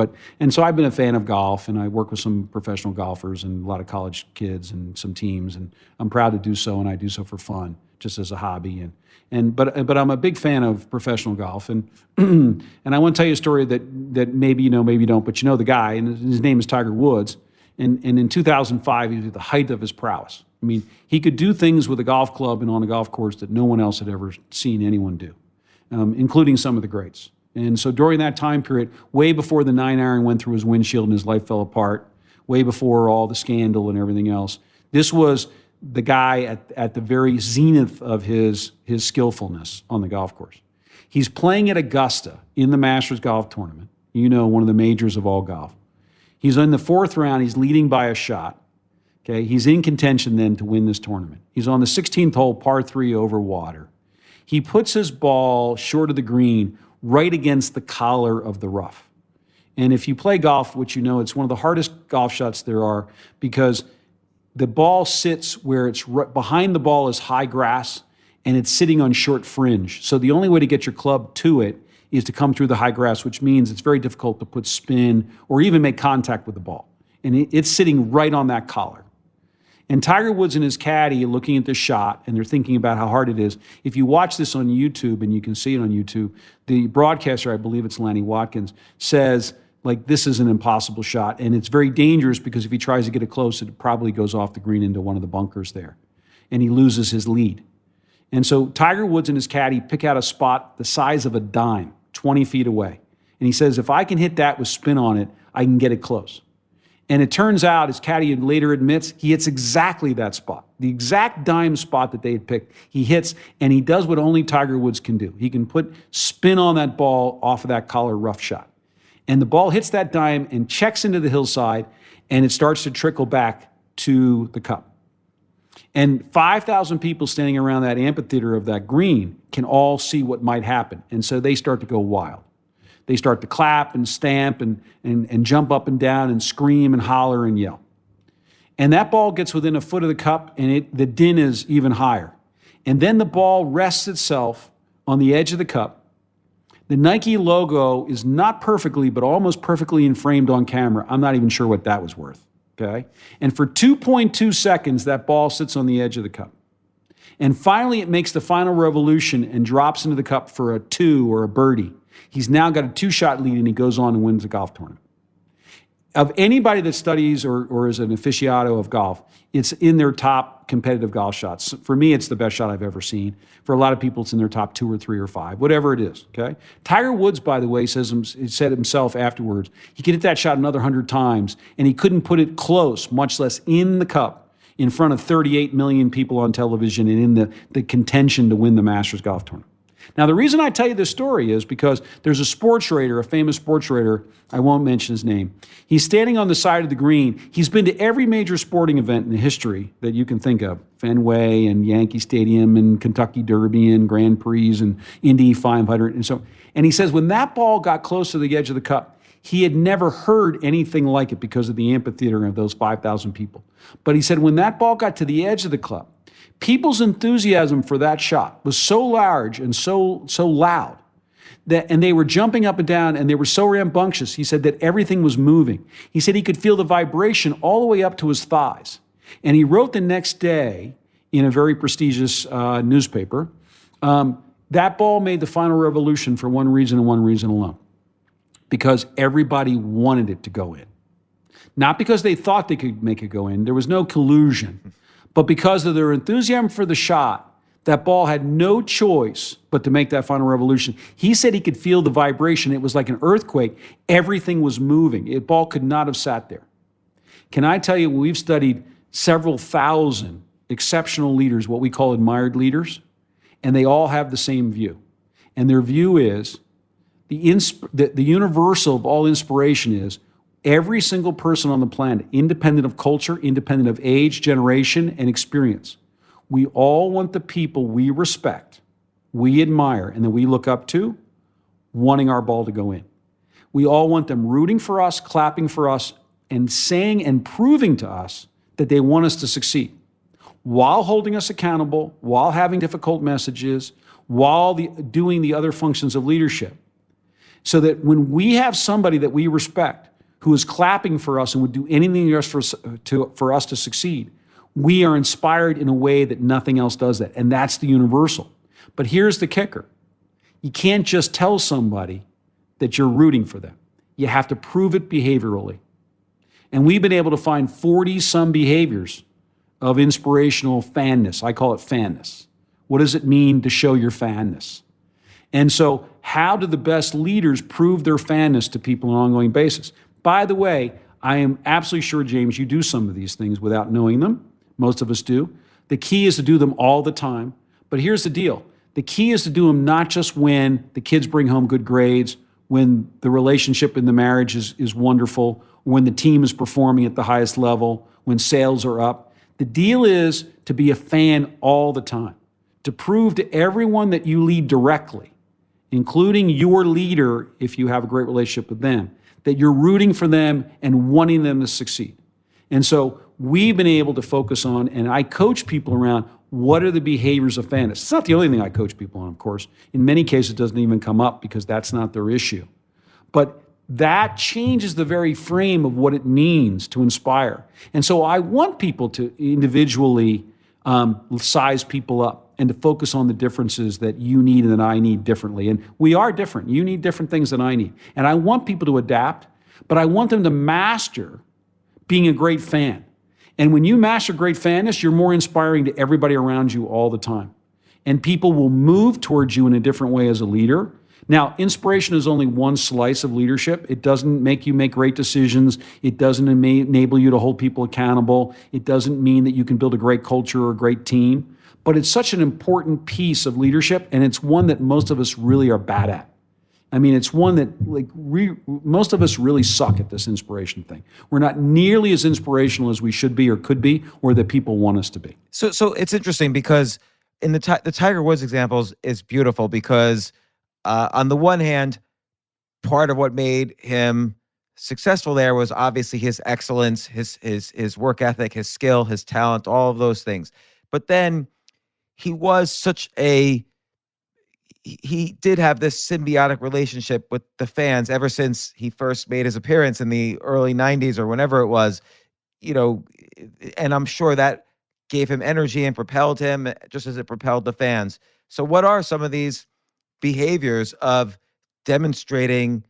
So I've been a fan of golf, and I work with some professional golfers and a lot of college kids and some teams, and I'm proud to do so, and I do so for fun, just as a hobby. But I'm a big fan of professional golf, and and I want to tell you a story that maybe you know, maybe you don't, but you know the guy, and his name is Tiger Woods. And in 2005, he was at the height of his prowess. I mean, he could do things with a golf club and on a golf course that no one else had ever seen anyone do, including some of the greats. And so during that time period, way before the 9-iron went through his windshield and his life fell apart, way before all the scandal and everything else, this was the guy at the very zenith of his skillfulness on the golf course. He's playing at Augusta in the Masters Golf Tournament, one of the majors of all golf. He's in the fourth round. He's leading by a shot. Okay, he's in contention then to win this tournament. He's on the 16th hole, par 3 over water. He puts his ball short of the green, right against the collar of the rough. And if you play golf, which it's one of the hardest golf shots there are, because the ball sits where it's behind the ball is high grass, and it's sitting on short fringe. So the only way to get your club to it is to come through the high grass, which means it's very difficult to put spin or even make contact with the ball. And it's sitting right on that collar. And Tiger Woods and his caddy are looking at the shot, and they're thinking about how hard it is. If you watch this on YouTube, and you can see it on YouTube, the broadcaster, I believe it's Lanny Watkins, says, this is an impossible shot, and it's very dangerous because if he tries to get it close, it probably goes off the green into one of the bunkers there, and he loses his lead. And so Tiger Woods and his caddy pick out a spot the size of a dime, 20 feet away. And he says, if I can hit that with spin on it, I can get it close. And it turns out, his caddy later admits, he hits exactly that spot. The exact dime spot that they had picked, he hits, and he does what only Tiger Woods can do. He can put spin on that ball off of that collar rough shot. And the ball hits that dime and checks into the hillside, and it starts to trickle back to the cup. And 5,000 people standing around that amphitheater of that green can all see what might happen. And so they start to go wild. They start to clap and stamp and jump up and down and scream and holler and yell. And that ball gets within a foot of the cup, and the din is even higher. And then the ball rests itself on the edge of the cup. The Nike logo is not perfectly, but almost perfectly framed on camera. I'm not even sure what that was worth. Okay? And for 2.2 seconds, that ball sits on the edge of the cup. And finally, it makes the final revolution and drops into the cup for a 2 or a birdie. He's now got a 2-shot lead, and he goes on and wins the golf tournament. Of anybody that studies or is an aficionado of golf, it's in their top competitive golf shots. For me, it's the best shot I've ever seen. For a lot of people, it's in their top 2 or 3 or 5, whatever it is, okay? Tiger Woods, by the way, he said himself afterwards, he could hit that shot another 100 times, and he couldn't put it close, much less in the cup, in front of 38 million people on television and in the contention to win the Masters Golf Tournament. Now, the reason I tell you this story is because there's a sports writer, a famous sports writer, I won't mention his name. He's standing on the side of the green. He's been to every major sporting event in the history that you can think of, Fenway and Yankee Stadium and Kentucky Derby and Grand Prix and Indy 500 and so on. And he says when that ball got close to the edge of the cup, he had never heard anything like it because of the amphitheater of those 5,000 people. But he said when that ball got to the edge of the club, people's enthusiasm for that shot was so large and so loud and they were jumping up and down and they were so rambunctious, he said, that everything was moving. He said he could feel the vibration all the way up to his thighs. And he wrote the next day in a very prestigious newspaper, that ball made the final revolution for one reason and one reason alone, because everybody wanted it to go in. Not because they thought they could make it go in. There was no collusion. But because of their enthusiasm for the shot, that ball had no choice but to make that final revolution. He said he could feel the vibration. It was like an earthquake. Everything was moving. The ball could not have sat there. Can I tell you, we've studied several thousand exceptional leaders, what we call admired leaders, and they all have the same view. And their view is the universal of all inspiration is every single person on the planet, independent of culture, independent of age, generation, and experience. We all want the people we respect, we admire, and that we look up to, wanting our ball to go in. We all want them rooting for us, clapping for us, and saying and proving to us that they want us to succeed, while holding us accountable, while having difficult messages, while doing the other functions of leadership. So that when we have somebody that we respect who is clapping for us and would do anything for us to succeed, we are inspired in a way that nothing else does that. And that's the universal. But here's the kicker. You can't just tell somebody that you're rooting for them. You have to prove it behaviorally. And we've been able to find 40-some behaviors of inspirational fanness. I call it fanness. What does it mean to show your fanness? And so how do the best leaders prove their fanness to people on an ongoing basis? By the way, I am absolutely sure, James, you do some of these things without knowing them. Most of us do. The key is to do them all the time. But here's the deal. The key is to do them not just when the kids bring home good grades, when the relationship in the marriage is wonderful, when the team is performing at the highest level, when sales are up. The deal is to be a fan all the time, to prove to everyone that you lead directly, including your leader, if you have a great relationship with them, that you're rooting for them and wanting them to succeed. And so we've been able to focus on, and I coach people around, what are the behaviors of fanness? It's not the only thing I coach people on, of course. In many cases, it doesn't even come up because that's not their issue. But that changes the very frame of what it means to inspire. And so I want people to individually size people up and to focus on the differences that you need and that I need differently. And we are different. You need different things than I need. And I want people to adapt, but I want them to master being a great fan. And when you master great fanness, you're more inspiring to everybody around you all the time. And people will move towards you in a different way as a leader. Now, inspiration is only one slice of leadership. It doesn't make you make great decisions. It doesn't enable you to hold people accountable. It doesn't mean that you can build a great culture or a great team. But it's such an important piece of leadership, and it's one that most of us really are bad at. I mean, it's one that most of us really suck at this inspiration thing. We're not nearly as inspirational as we should be or could be, or that people want us to be. So it's interesting because in the Tiger Woods examples is beautiful because on the one hand, part of what made him successful there was obviously his excellence, his work ethic, his skill, his talent, all of those things. But then he was he did have this symbiotic relationship with the fans ever since he first made his appearance in the early 90s or whenever it was, and I'm sure that gave him energy and propelled him just as it propelled the fans. So what are some of these behaviors of demonstrating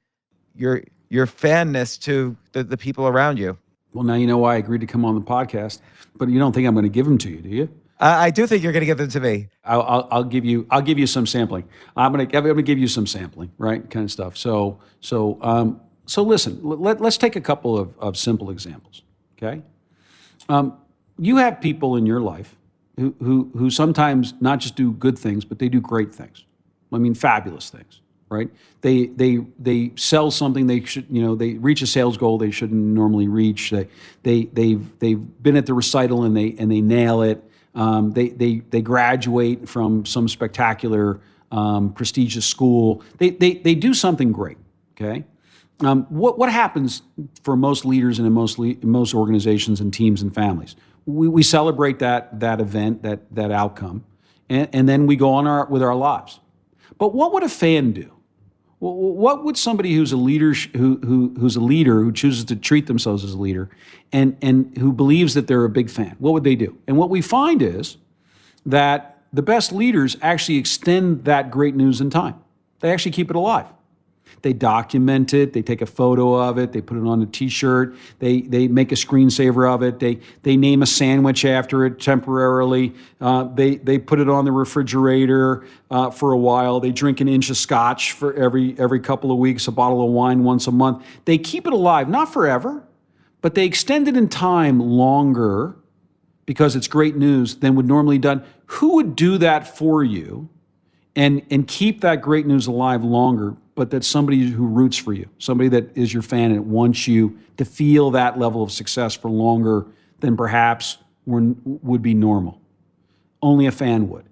your fanness to the people around you? Well, now you know why I agreed to come on the podcast, but you don't think I'm going to give them to you, do you? I do think you're going to give them to me. I'll give you some sampling. I'm going to give you some sampling, right? Kind of stuff. So listen. Let's take a couple of simple examples. Okay. You have people in your life who sometimes not just do good things, but they do great things. I mean, fabulous things, right? They sell something they should, they reach a sales goal they shouldn't normally reach. They've been at the recital and they nail it. They graduate from some spectacular prestigious school. They do something great. Okay, what happens for most leaders and in most organizations and teams and families? We celebrate that event, that outcome, and then we go on with our lives. But what would a fan do? What would somebody who's a leader who chooses to treat themselves as a leader and who believes that they're a big fan, what would they do? And what we find is that the best leaders actually extend that great news in time. They actually keep it alive. They document it. They take a photo of it. They put it on a T-shirt. They make a screensaver of it. They name a sandwich after it temporarily. They put it on the refrigerator for a while. They drink an inch of scotch for every couple of weeks, a bottle of wine once a month. They keep it alive, not forever, but they extend it in time longer because it's great news than would normally done. Who would do that for you and keep that great news alive longer, but that's somebody who roots for you, somebody that is your fan and wants you to feel that level of success for longer than perhaps would be normal. Only a fan would.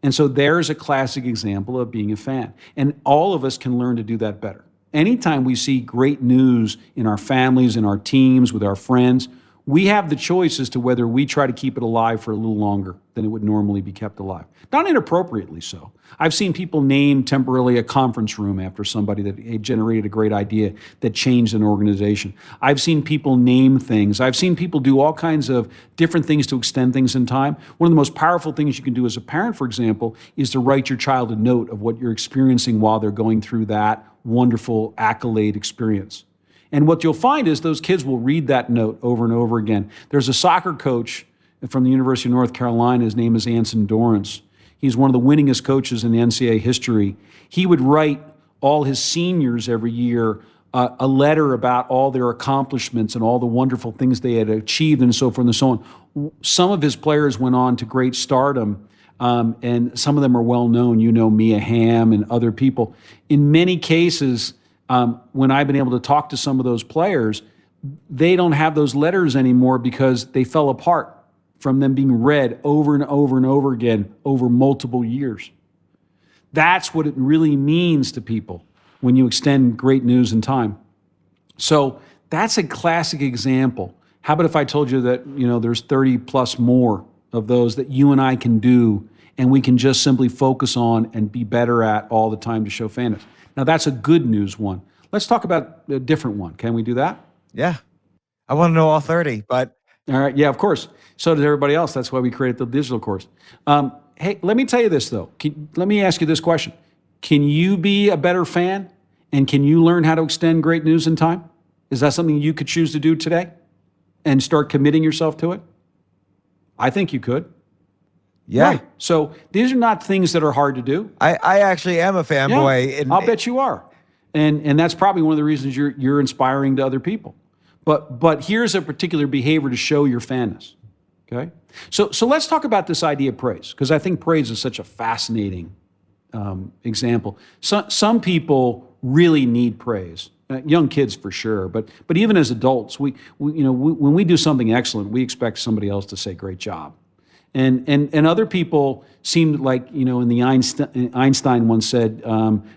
And so there's a classic example of being a fan. And all of us can learn to do that better. Anytime we see great news in our families, in our teams, with our friends, we have the choice as to whether we try to keep it alive for a little longer than it would normally be kept alive. Not inappropriately so. I've seen people name temporarily a conference room after somebody that generated a great idea that changed an organization. I've seen people name things. I've seen people do all kinds of different things to extend things in time. One of the most powerful things you can do as a parent, for example, is to write your child a note of what you're experiencing while they're going through that wonderful accolade experience. And what you'll find is those kids will read that note over and over again. There's a soccer coach from the University of North Carolina. His name is Anson Dorrance. He's one of the winningest coaches in the NCAA history. He would write all his seniors every year a letter about all their accomplishments and all the wonderful things they had achieved and so forth and so on. Some of his players went on to great stardom, and some of them are well known. You know, Mia Hamm and other people. In many cases, when I've been able to talk to some of those players, they don't have those letters anymore because they fell apart from them being read over and over and over again over multiple years. That's what it really means to people when you extend great news in time. So that's a classic example. How about if I told you that, there's 30 plus more of those that you and I can do, and we can just simply focus on and be better at all the time to show fandom. Now, that's a good news one. Let's talk about a different one. Can we do that? Yeah. I want to know all 30, but... All right. Yeah, of course. So does everybody else. That's why we created the digital course. Hey, let me tell you this, though. Let me ask you this question. Can you be a better fan? And can you learn how to extend great news in time? Is that something you could choose to do today and start committing yourself to it? I think you could. Yeah. Right. So these are not things that are hard to do. I actually am a fanboy. Yeah, I'll bet you are. And that's probably one of the reasons you're inspiring to other people. But here's a particular behavior to show your fanness. Okay? So let's talk about this idea of praise, because I think praise is such a fascinating example. Some people really need praise. Young kids for sure, but even as adults, we when we do something excellent, we expect somebody else to say great job. And other people seem like, in the Einstein once said,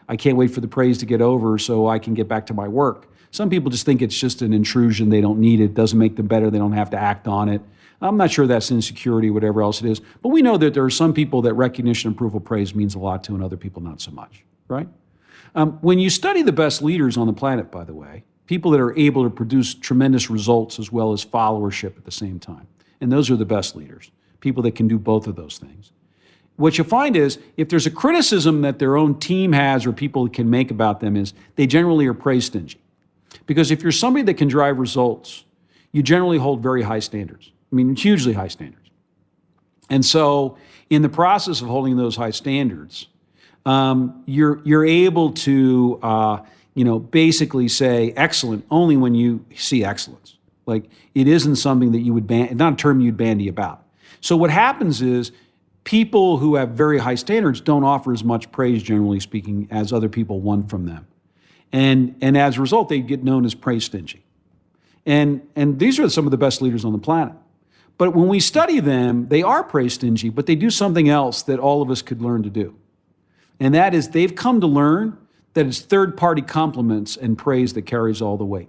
I can't wait for the praise to get over so I can get back to my work. Some people just think it's just an intrusion. They don't need it. Doesn't make them better. They don't have to act on it. I'm not sure that's insecurity, whatever else it is. But we know that there are some people that recognition, approval, praise means a lot to, and other people not so much, right? When you study the best leaders on the planet, by the way, people that are able to produce tremendous results as well as followership at the same time, and those are the best leaders. People that can do both of those things. What you'll find is, if there's a criticism that their own team has or people can make about them, is they generally are praise stingy. Because if you're somebody that can drive results, you generally hold very high standards. I mean, hugely high standards. And so in the process of holding those high standards, you're able to basically say excellent only when you see excellence. Like, it isn't something that you would not a term you'd bandy about. So what happens is, people who have very high standards don't offer as much praise, generally speaking, as other people want from them. And as a result, they get known as praise stingy. And these are some of the best leaders on the planet. But when we study them, they are praise stingy, but they do something else that all of us could learn to do. And that is, they've come to learn that it's third-party compliments and praise that carries all the weight.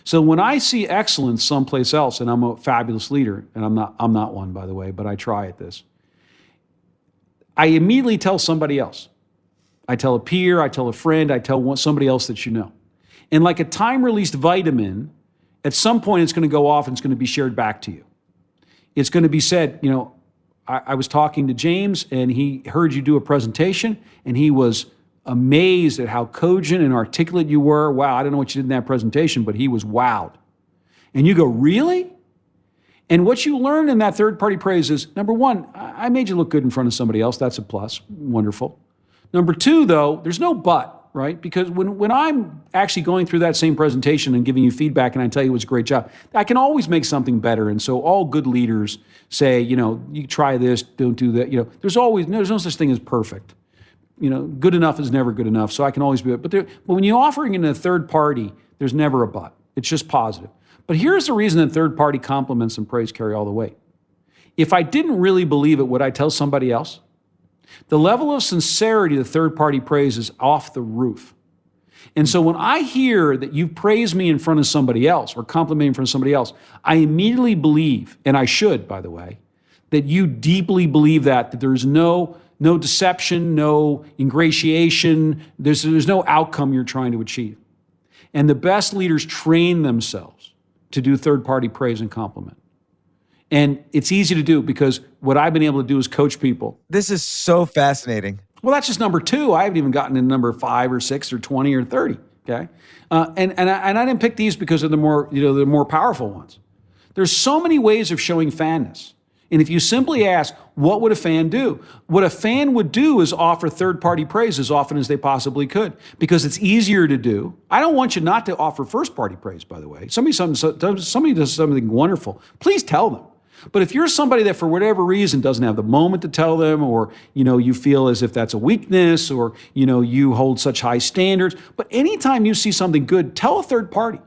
So when I see excellence someplace else, and I'm a fabulous leader, and I'm not one, by the way, but I try at this, I immediately tell somebody else. I tell a peer, I tell a friend, I tell somebody else that you know. And like a time-released vitamin, at some point it's going to go off and it's going to be shared back to you. It's going to be said, I was talking to James and he heard you do a presentation and he was amazed at how cogent and articulate you were. Wow, I don't know what you did in that presentation, but he was wowed. And you go, really? And what you learn in that third-party praise is, number one, I made you look good in front of somebody else. That's a plus. Wonderful. Number two, though, there's no but, right? Because when I'm actually going through that same presentation and giving you feedback and I tell you it was a great job, I can always make something better. And so all good leaders say, you try this, don't do that. There's no such thing as perfect. good enough is never good enough, so I can always be it. But when you're offering in a third party, there's never a but. It's just positive. But here's the reason that third party compliments and praise carry all the weight. If I didn't really believe it, would I tell somebody else? The level of sincerity the third party praise is off the roof. And so when I hear that you praise me in front of somebody else or compliment me in front of somebody else, I immediately believe, and I should, by the way, that you deeply believe that there's no deception, no ingratiation, there's no outcome you're trying to achieve. And the best leaders train themselves to do third-party praise and compliment. And it's easy to do because what I've been able to do is coach people. This is so fascinating. Well, that's just number 2. I haven't even gotten to number 5 or 6 or 20 or 30. Okay, and I didn't pick these because of the more powerful ones. There's so many ways of showing fanness. And if you simply ask, what would a fan do? What a fan would do is offer third-party praise as often as they possibly could, because it's easier to do. I don't want you not to offer first-party praise, by the way. Somebody does something wonderful, please tell them. But if you're somebody that for whatever reason doesn't have the moment to tell them, or you feel as if that's a weakness, or you hold such high standards, but anytime you see something good, tell a third party.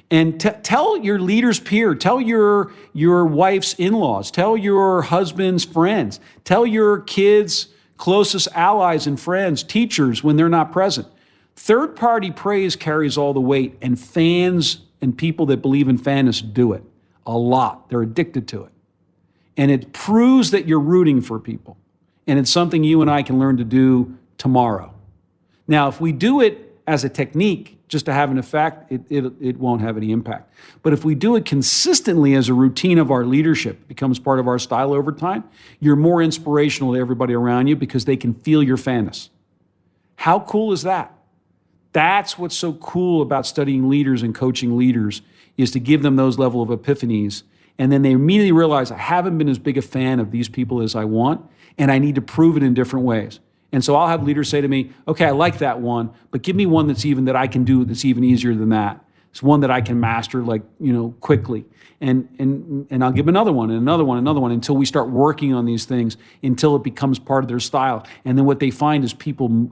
And tell your leader's peer, tell your wife's in-laws, tell your husband's friends, tell your kids' closest allies and friends, teachers when they're not present. Third-party praise carries all the weight, and fans and people that believe in fanness do it a lot. They're addicted to it. And it proves that you're rooting for people. And it's something you and I can learn to do tomorrow. Now, if we do it as a technique, just to have an effect, it won't have any impact. But if we do it consistently as a routine of our leadership, it becomes part of our style over time, you're more inspirational to everybody around you because they can feel your fanness. How cool is that? That's what's so cool about studying leaders and coaching leaders, is to give them those level of epiphanies. And then they immediately realize, I haven't been as big a fan of these people as I want, and I need to prove it in different ways. And so I'll have leaders say to me, okay, I like that one, but give me one that I can do that's even easier than that. It's one that I can master quickly. And I'll give another one and another one, another one, until we start working on these things, until it becomes part of their style. And then what they find is people,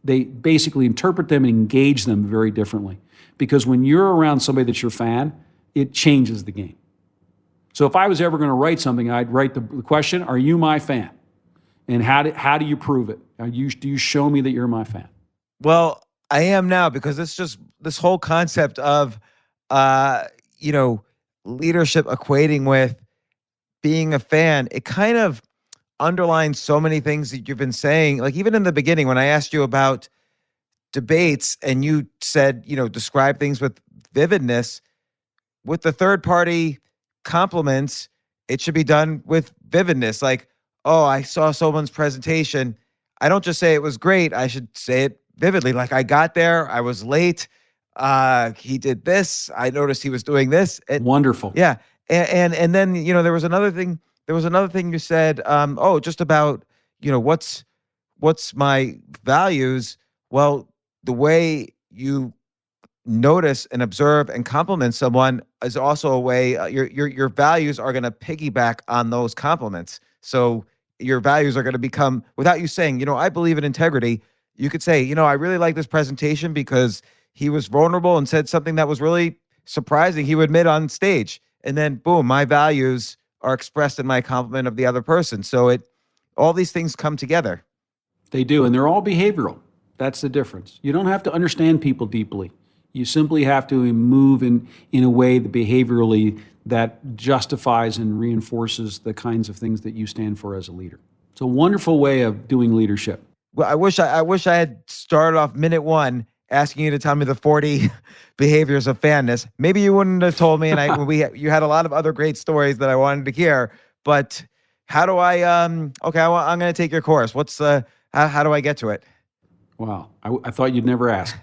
they basically interpret them and engage them very differently. Because when you're around somebody that's your fan, it changes the game. So if I was ever going to write something, I'd write the question, are you my fan? And how do you prove it? Do you show me that you're my fan? Well, I am now, because it's just this whole concept of, leadership equating with being a fan. It kind of underlines so many things that you've been saying. Like even in the beginning, when I asked you about debates and you said, describe things with vividness, with the third party compliments, it should be done with vividness. Like, oh, I saw someone's presentation. I don't just say it was great. I should say it vividly. Like, I got there, I was late. He did this. I noticed he was doing this. Wonderful. Yeah. And then, there was another thing. There was another thing you said, just about, what's my values? Well, the way you notice and observe and compliment someone is also a way, your values are going to piggyback on those compliments. So your values are going to become, without you saying, I believe in integrity, you could say, I really like this presentation because he was vulnerable and said something that was really surprising he would admit on stage. And then boom, my values are expressed in my compliment of the other person. So all these things come together. They do, and they're all behavioral. That's the difference. You don't have to understand people deeply. You simply have to move in a way that behaviorally that justifies and reinforces the kinds of things that you stand for as a leader. It's a wonderful way of doing leadership. Well, I wish I had started off minute one asking you to tell me the 40 behaviors of fanness. Maybe you wouldn't have told me, and you had a lot of other great stories that I wanted to hear. But how do I? I'm going to take your course. What's how do I get to it? Wow, I thought you'd never ask.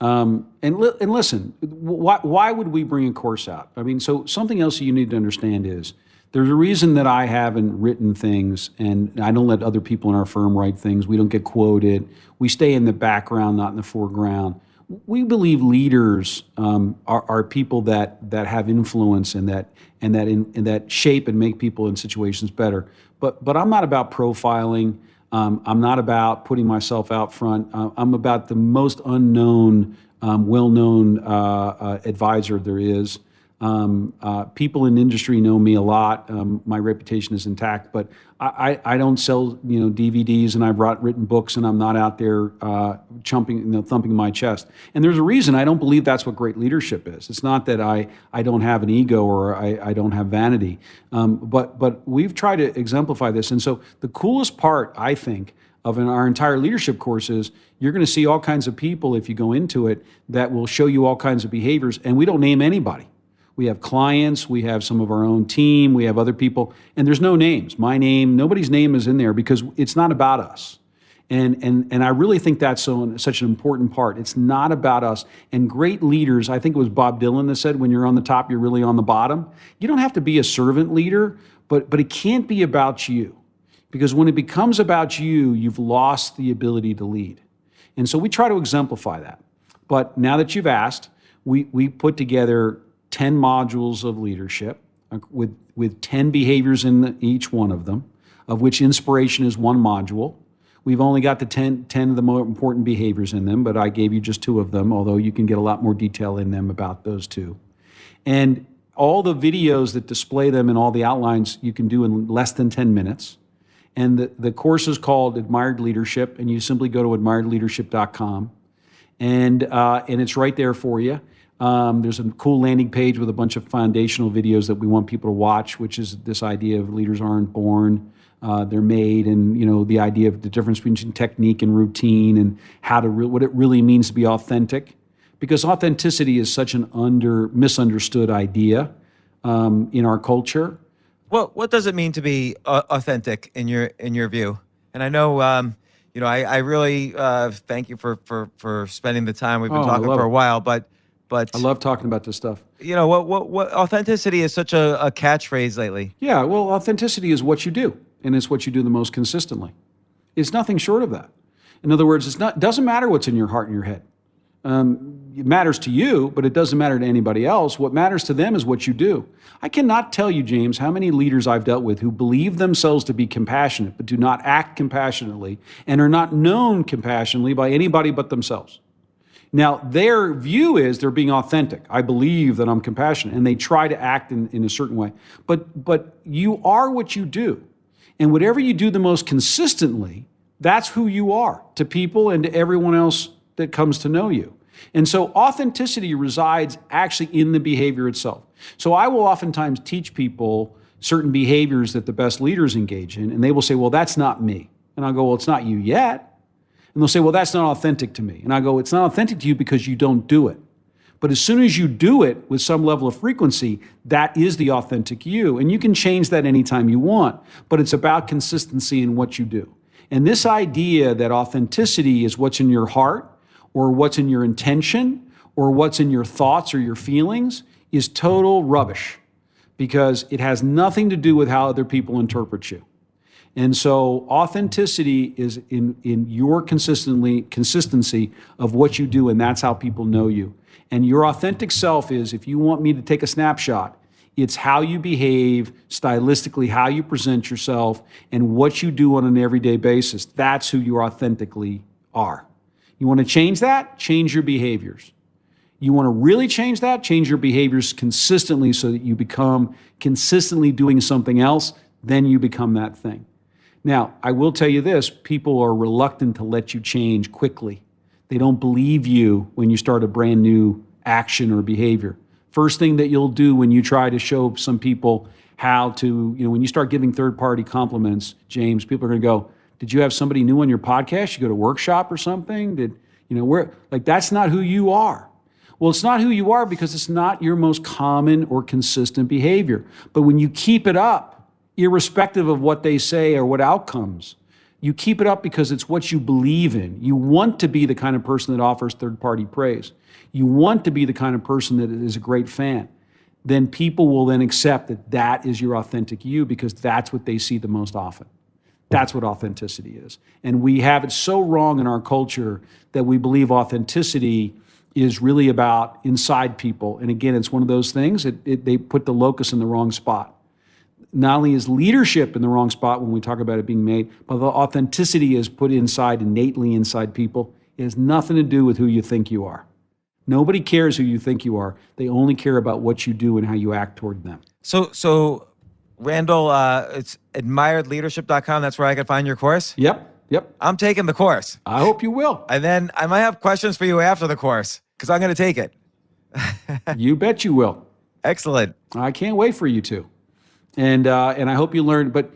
And listen, why would we bring a course out? I mean, so something else you need to understand is there's a reason that I haven't written things, and I don't let other people in our firm write things. We don't get quoted. We stay in the background, not in the foreground. We believe leaders are people that have influence and that shape and make people in situations better. But I'm not about profiling. I'm not about putting myself out front. I'm about the most unknown, well-known advisor there is. People in industry know me a lot. My reputation is intact, but I don't sell DVDs, and I've written books, and I'm not out there thumping my chest. And there's a reason. I don't believe that's what great leadership is. It's not that I don't have an ego or I don't have vanity, but we've tried to exemplify this. And so the coolest part, I think, of our entire leadership course is you're going to see all kinds of people if you go into it that will show you all kinds of behaviors, and we don't name anybody. We have clients, we have some of our own team, we have other people, and there's no names. My name, nobody's name is in there because it's not about us. And I really think that's such an important part. It's not about us. And great leaders, I think it was Bob Dylan that said, when you're on the top, you're really on the bottom. You don't have to be a servant leader, but it can't be about you. Because when it becomes about you, you've lost the ability to lead. And so we try to exemplify that. But now that you've asked, we put together 10 modules of leadership with 10 behaviors in each one of them, of which inspiration is one module. We've only got the 10 of the more important behaviors in them, but I gave you just 2 of them, although you can get a lot more detail in them about those 2. And all the videos that display them and all the outlines you can do in less than 10 minutes. And the course is called Admired Leadership, and you simply go to admiredleadership.com, and it's right there for you. There's a cool landing page with a bunch of foundational videos that we want people to watch, which is this idea of leaders aren't born, they're made, and the idea of the difference between technique and routine, and what it really means to be authentic, because authenticity is such an misunderstood idea in our culture. Well, what does it mean to be authentic in your view? And I know, I really thank you for spending the time. We've been talking for a while, but I love talking about this stuff. What authenticity is such a catchphrase lately. Yeah, well, authenticity is what you do, and it's what you do the most consistently. It's nothing short of that. In other words, it doesn't matter what's in your heart and your head. It matters to you, but it doesn't matter to anybody else. What matters to them is what you do. I cannot tell you, James, how many leaders I've dealt with who believe themselves to be compassionate, but do not act compassionately and are not known compassionately by anybody but themselves. Now, their view is they're being authentic. I believe that I'm compassionate, and they try to act in a certain way. But you are what you do. And whatever you do the most consistently, that's who you are to people and to everyone else that comes to know you. And so authenticity resides actually in the behavior itself. So I will oftentimes teach people certain behaviors that the best leaders engage in, and they will say, well, that's not me. And I'll go, well, it's not you yet. And they'll say, well, that's not authentic to me. And I go, it's not authentic to you because you don't do it. But as soon as you do it with some level of frequency, that is the authentic you. And you can change that anytime you want, but it's about consistency in what you do. And this idea that authenticity is what's in your heart, or what's in your intention, or what's in your thoughts or your feelings is total rubbish, because it has nothing to do with how other people interpret you. And so authenticity is in your consistency of what you do, and that's how people know you. And your authentic self is, if you want me to take a snapshot, it's how you behave stylistically, how you present yourself, and what you do on an everyday basis. That's who you authentically are. You want to change that? Change your behaviors. You want to really change that? Change your behaviors consistently so that you become consistently doing something else, then you become that thing. Now, I will tell you this, people are reluctant to let you change quickly. They don't believe you when you start a brand new action or behavior. First thing that you'll do when you try to show some people how to, when you start giving third-party compliments, James, people are going to go, did you have somebody new on your podcast? You go to a workshop or something? That's not who you are. Well, it's not who you are because it's not your most common or consistent behavior. But when you keep it up, irrespective of what they say or what outcomes, you keep it up because it's what you believe in. You want to be the kind of person that offers third-party praise. You want to be the kind of person that is a great fan. Then people will then accept that that is your authentic you because that's what they see the most often. That's what authenticity is. And we have it so wrong in our culture that we believe authenticity is really about inside people. And again, it's one of those things, they put the locus in the wrong spot. not only is leadership in the wrong spot when we talk about it being made, but the authenticity is put innately inside people. It has nothing to do with who you think you are. Nobody cares who you think you are. They only care about what you do and how you act toward them. So Randall, it's admiredleadership.com. That's where I can find your course? Yep. I'm taking the course. I hope you will. And then I might have questions for you after the course because I'm going to take it. You bet you will. Excellent. I can't wait for you to. And I hope you learn. But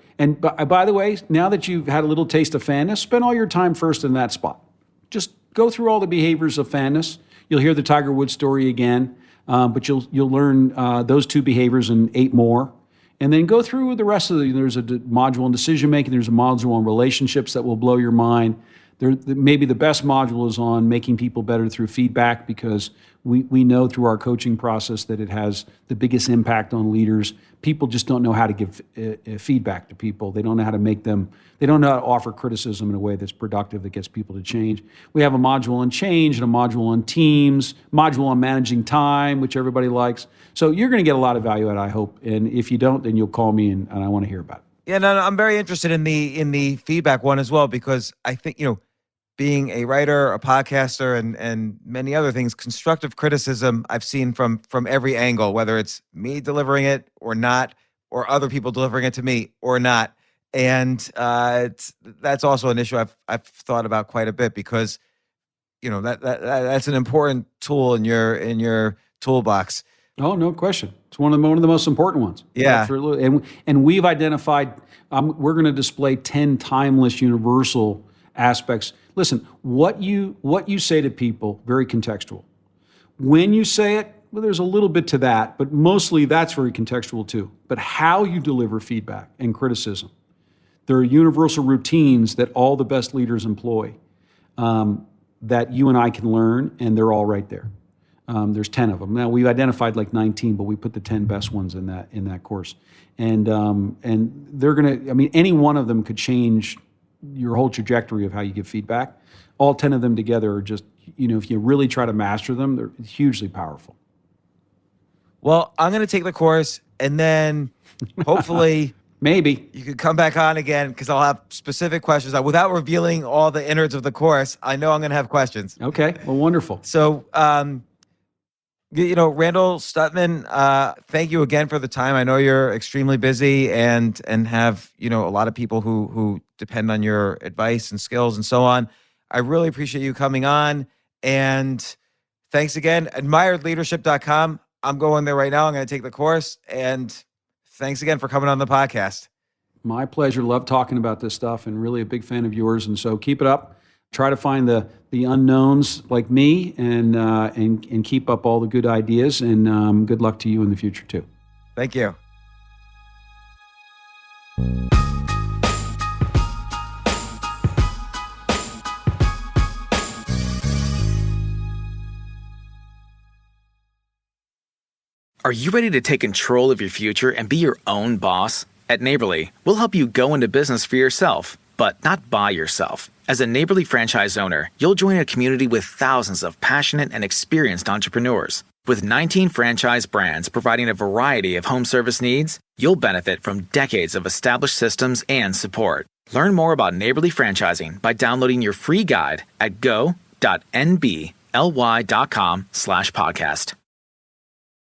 by the way, now that you've had a little taste of fanness, spend all your time first in that spot. Just go through all the behaviors of fanness. You'll hear the Tiger Woods story again, but you'll learn those 2 behaviors and 8 more. And then go through the rest of there's a module on decision making, there's a module on relationships that will blow your mind. Maybe the best module is on making people better through feedback, because we know through our coaching process that it has the biggest impact on leaders. People just don't know how to give feedback to people. They don't know how to they don't know how to offer criticism in a way that's productive, that gets people to change. We have a module on change and a module on teams, module on managing time, which everybody likes. So you're going to get a lot of value out of it, I hope. And if you don't, then you'll call me and I want to hear about it. Yeah, no, I'm very interested in the feedback one as well, because I think, being a writer, a podcaster, and many other things, constructive criticism I've seen from every angle, whether it's me delivering it or not, or other people delivering it to me or not. And that's also an issue I've thought about quite a bit, because that's an important tool in your toolbox. Oh, no question. It's one of the most important ones. Yeah. Absolutely. And we've identified, we're going to display 10 timeless universal aspects. Listen, what you say to people, very contextual. When you say it, well, there's a little bit to that, but mostly that's very contextual too. But how you deliver feedback and criticism, there are universal routines that all the best leaders employ that you and I can learn, and they're all right there. There's 10 of them. Now, we've identified like 19, but we put the 10 best ones in that course. And they're going to, any one of them could change your whole trajectory of how you give feedback. All 10 of them together are just, if you really try to master them, they're hugely powerful. Well, I'm going to take the course, and then hopefully maybe you could come back on again, because I'll have specific questions. Without revealing all the innards of the course, I know I'm going to have questions. Okay, well, wonderful. So, Randall Stutman, thank you again for the time. I know you're extremely busy and have, a lot of people who depend on your advice and skills and so on. I really appreciate you coming on, and thanks again. AdmiredLeadership.com. I'm going there right now. I'm going to take the course, and thanks again for coming on the podcast. My pleasure. Love talking about this stuff, and really a big fan of yours. And so keep it up. Try to find the unknowns like me, and keep up all the good ideas. And good luck to you in the future too. Thank you. Are you ready to take control of your future and be your own boss? At Neighborly, we'll help you go into business for yourself, but not by yourself. As a Neighborly franchise owner, you'll join a community with thousands of passionate and experienced entrepreneurs. With 19 franchise brands providing a variety of home service needs, you'll benefit from decades of established systems and support. Learn more about Neighborly franchising by downloading your free guide at go.nbly.com/podcast.